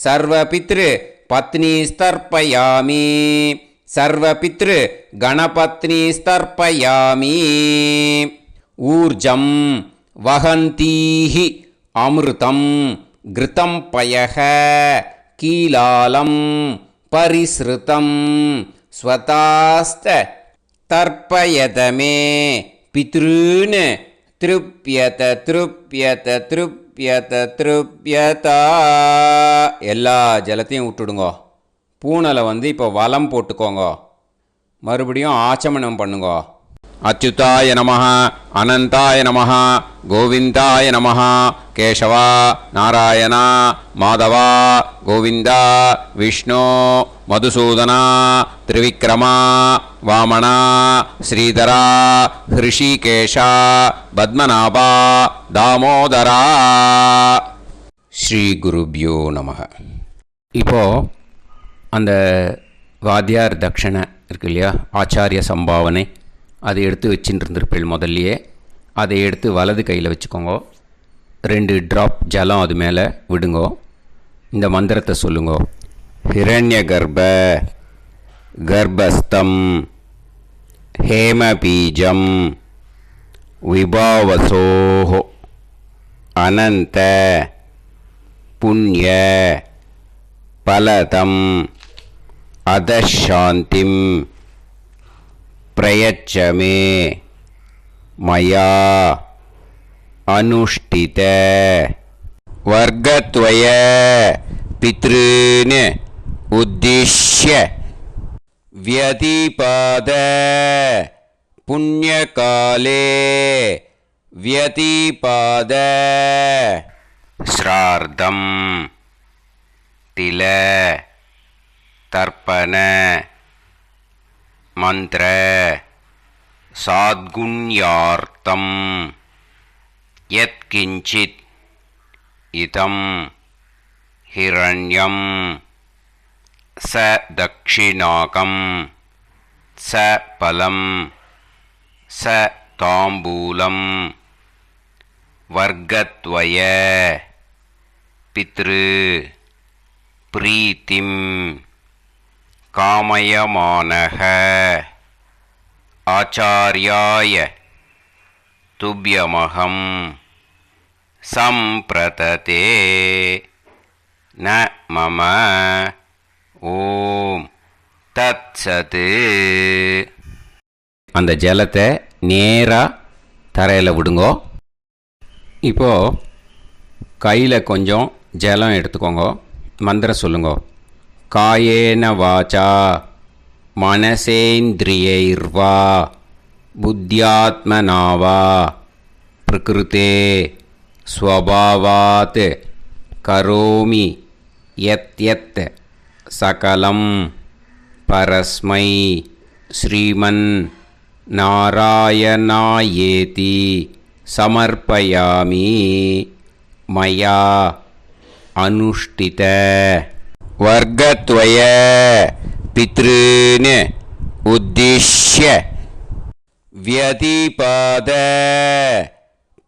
சர்வ பித்ரு பத்னீஸ்தர்ப்பயாமி சர்வ பித்ரு கணபத்னீஸ்தர்ப்பயாமி. ஊர்ஜம் வஹந்தீஹி அமிர்தம் கிருதம் பயக கீலாலம் பரிஸ்ருதம் ஸ்வதாஸ்த தர்ப்பயதமே பித்ருன் திருப்யத திருப்யத திருப்யத திருப்யதா. எல்லா ஜலத்தையும் விட்டுடுங்கோ. பூனலை இப்போ வலம் போட்டுக்கோங்க. மறுபடியும் ஆச்சமனம் பண்ணுங்கோ. அச்சுதாய நமஹ அனந்தாய நமஹ கோவிந்தாய நமஹ கேசவா நாராயணா மாதவா கோவிந்தா விஷ்ணு மதுசூதனா திரிவிக்ரமா வாமனா ஸ்ரீதரா ஹிருஷிகேஷா பத்மநாபா தாமோதரா. ஸ்ரீ குருப்யோ நமஹ. இப்போது அந்த வாத்தியார் தட்சணை இருக்கு இல்லையா, ஆச்சாரிய சம்பாவனை, அதை எடுத்து வச்சுட்டு இருந்திருப்பேள் முதல்லையே. அதை எடுத்து வலது கையில் வச்சுக்கோங்க. 2 ட்ராப் ஜலம் அது மேலே விடுங்கோ. இந்த மந்திரத்தை சொல்லுங்கோ. ஹிரண்ய கர்ப்ப கர்ப்பஸ்தம் हेमबीजं विभावसोः अनन्त पुण्य फलदम् अधशान्तिं प्रयच्छ मे मया अनुष्ठित वर्गद्वय पितॄन् उद्दिश्य व्यतिपाद पुण्यकाले व्यतिपाद श्रार्धं तिल तर्पण मंत्र साद्गुण्यार्थं यत्किंचित् इदं हिरण्यं स दक्षिणाकं स फलं स ताम्बूलं वर्गद्वय पितृ प्रीतिं कामयमानः आचार्याय तुभ्यमहं सम्प्रतते न मम ஓம் தத்சத். அந்த ஜலத்தை நேராக தரையில் விடுங்கோ. இப்போது கையில் கொஞ்சம் ஜலம் எடுத்துக்கோங்க. மந்திரம் சொல்லுங்க. காயேன வாச்சா மனசேந்திரியைர்வா புத்தியாத்மனாவா பிரகிருதே ஸ்வபாவாத் கரோமி யத் யத் சகலம் பரஸ்மை ஸ்ரீமன் நாராயணாயேதி சமர்ப்பயாமி மயா அனுஷ்டித வர்கத்வய பித்ருன் உத்திஷ்ய व्यतिपाद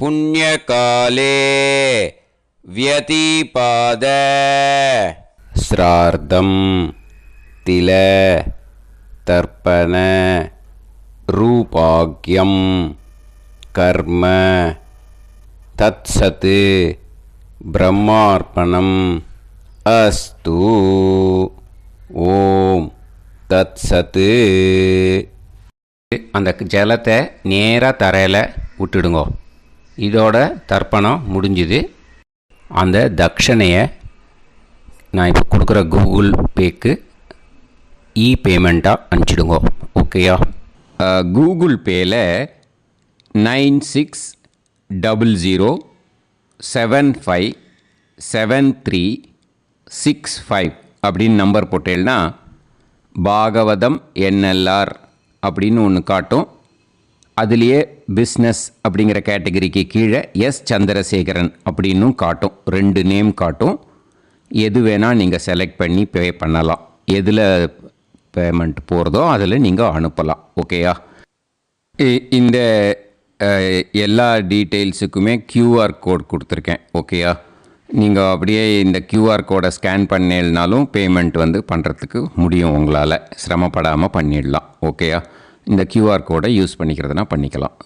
पुण्यकाले व्यतिपाद श्रार्धं तिल तर्पण रूपाग्यं कर्म तत्सत् ब्रह्मार्पणम् अस्तु. ஓம் தத்சத். அந்த ஜலத்தை நேராக தரையில் விட்டுடுங்கோ. இதோட தர்ப்பணம் முடிஞ்சுது. அந்த தட்சணையை நான் இப்போ கொடுக்குற கூகுள் பேக்கு பேமெண்ட்டாக அனுப்பிச்சிடுங்கோ. ஓகேயா? கூகுள் பேயில் 9600757365 அப்படின்னு நம்பர் போட்டேன்னா பாகவதம் NLR அப்படின்னு ஒன்று காட்டும். அதுலேயே பிஸ்னஸ் அப்படிங்கிற கேட்டகரிக்கு கீழே எஸ் சந்திரசேகரன் அப்படின்னும் காட்டும். 2 நேம் காட்டும். எது வேணால் நீங்கள் செலக்ட் பண்ணி பே பண்ணலாம். எதில் பேமெண்ட் போகிறதோ அதில் நீங்கள் அனுப்பலாம். ஓகேயா? இந்த எல்லா டீட்டெயில்ஸுக்குமே QR கோட் கொடுத்துருக்கேன். ஓகேயா? நீங்கள் அப்படியே இந்த QR கோடை ஸ்கேன் பண்ணேன்னாலும் பேமெண்ட் பண்ணுறதுக்கு முடியும். உங்களால் சிரமப்படாமல் பண்ணிடலாம். ஓகேயா? இந்த QR கோடை யூஸ் பண்ணிக்கிறதுனா பண்ணிக்கலாம்.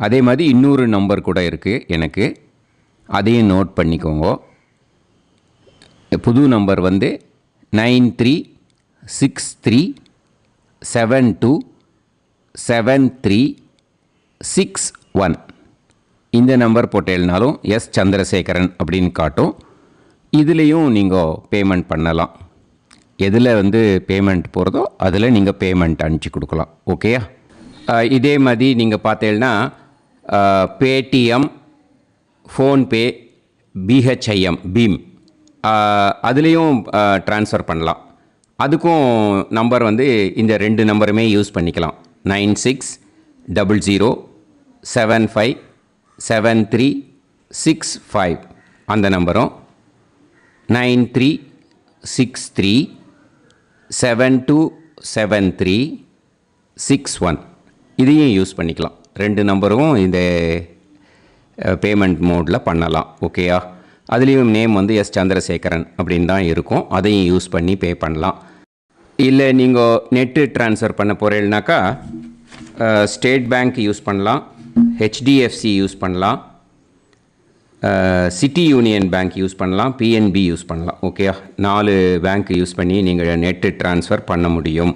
அதே மாதிரி இன்னொரு நம்பர் கூட இருக்குது எனக்கு. அதையும் நோட் பண்ணிக்கோங்க. புது நம்பர் 9363727361. இந்த நம்பர் போட்டேல்னாலும் எஸ் சந்திரசேகரன் அப்படின்னு காட்டும். இதுலேயும் நீங்கள் பேமெண்ட் பண்ணலாம். எதில் பேமெண்ட் போகிறதோ அதில் நீங்கள் பேமெண்ட் அனுப்பிச்சி கொடுக்கலாம். ஓகேயா? இதே மாதிரி நீங்கள் பார்த்தேன்னா பேடிஎம், ஃபோன்பே, BHIM பீம் அதுலேயும் ட்ரான்ஸ்ஃபர் பண்ணலாம். அதுக்கும் நம்பர் இந்த 2 நம்பருமே யூஸ் பண்ணிக்கலாம். 9600757365 அந்த நம்பரும் 9363727361 இதையும் யூஸ் பண்ணிக்கலாம். 2 நம்பரும் இந்த பேமெண்ட் மோடில் பண்ணலாம். ஓகேயா? அதுலேயும் நேம் எஸ் சந்திரசேகரன் அப்படின்னு தான் இருக்கும். அதையும் யூஸ் பண்ணி பே பண்ணலாம். இல்லை நீங்கள் நெட்டு ட்ரான்ஸ்ஃபர் பண்ண போகிறீங்கனாக்கா ஸ்டேட் பேங்க் யூஸ் பண்ணலாம், ஹெச்டிஎஃப்சி யூஸ் பண்ணலாம், சிட்டி யூனியன் பேங்க் யூஸ் பண்ணலாம், பிஎன்பி யூஸ் பண்ணலாம். ஓகேயா, 4 பேங்க் யூஸ் பண்ணி நீங்கள் நெட்டு ட்ரான்ஸ்ஃபர் பண்ண முடியும்.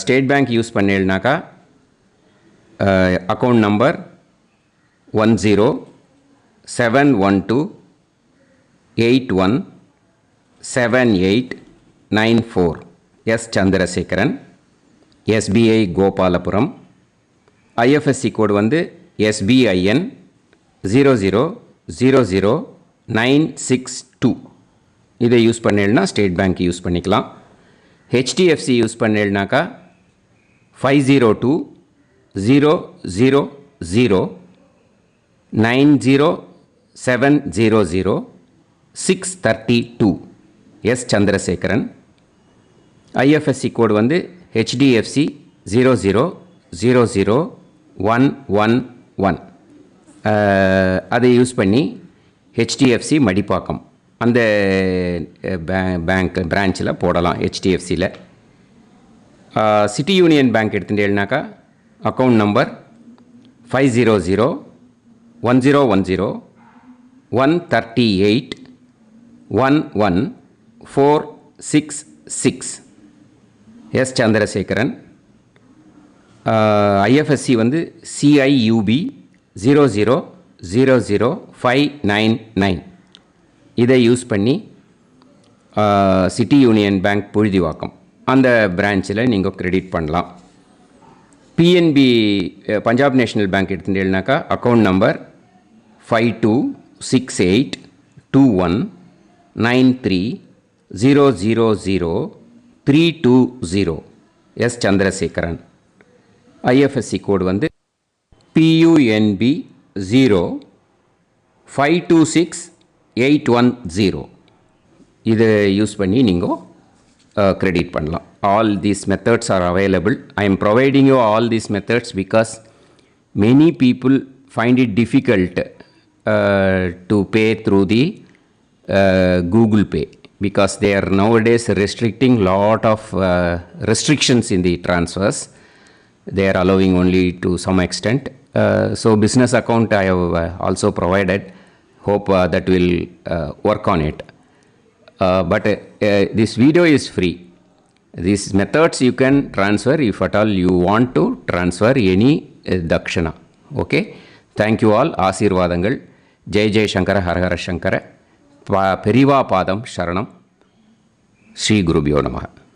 ஸ்டேட் பேங்க் யூஸ் பண்ணீங்கனாக்கா account number 1071281789 S Chandrasekaran, SBI Gopalapuram. IFSC code வந்து SBIN 0000962. இதை யூஸ் பண்ணீங்கன்னா ஸ்டேட் பேங்க் யூஸ் பண்ணிக்கலாம். ஹெச்டிஎஃப்சி யூஸ் பண்ணீங்கனாக்கா 5020090700 எஸ் சந்திரசேகரன். ஐஎஃப்எஸ்சி கோடு வந்து HDFC 0000111. அதை யூஸ் பண்ணி HDFC மடிப்பாக்கம் அந்த பேங்க் பிரான்ச்சில் போடலாம். HDFCயில் சிட்டி யூனியன் பேங்க் எடுத்துட்டேன்னாக்கா account number 5001010381146 S Chandrasekaran. IFSC வந்து CIUB 0000599. இதை யூஸ் பண்ணி சிட்டி யூனியன் பேங்க் புழுதிவாக்கம் அந்த பிரான்ச்சில் நீங்கள் கிரெடிட் பண்ணலாம். பிஎன்பி பஞ்சாப் நேஷ்னல் பேங்க் எடுத்துட்டேன்னாக்கா account number 52682193000320 S Chandrasekaran. IFSC code வந்து PUNB 0526810. இதை யூஸ் பண்ணி நீங்கள் கிரெடிட் பண்ணலாம். All these methods are available. I am providing you all these methods because many people find it difficult to pay through the Google Pay because they are nowadays restricting lot of restrictions in the transfers. They are allowing only to some extent. So business account I have also provided. Hope that will work on it. But this video is free. These methods you can transfer if at all you want to transfer any dakshana. Okay. Thank you all. ஆசீர்வாதங்கள். ஜெய் ஜெய் சங்கர ஹர ஹர சங்கர. பெரிவா பாதம் சரணம். ஸ்ரீ குருபியோ நமஹ.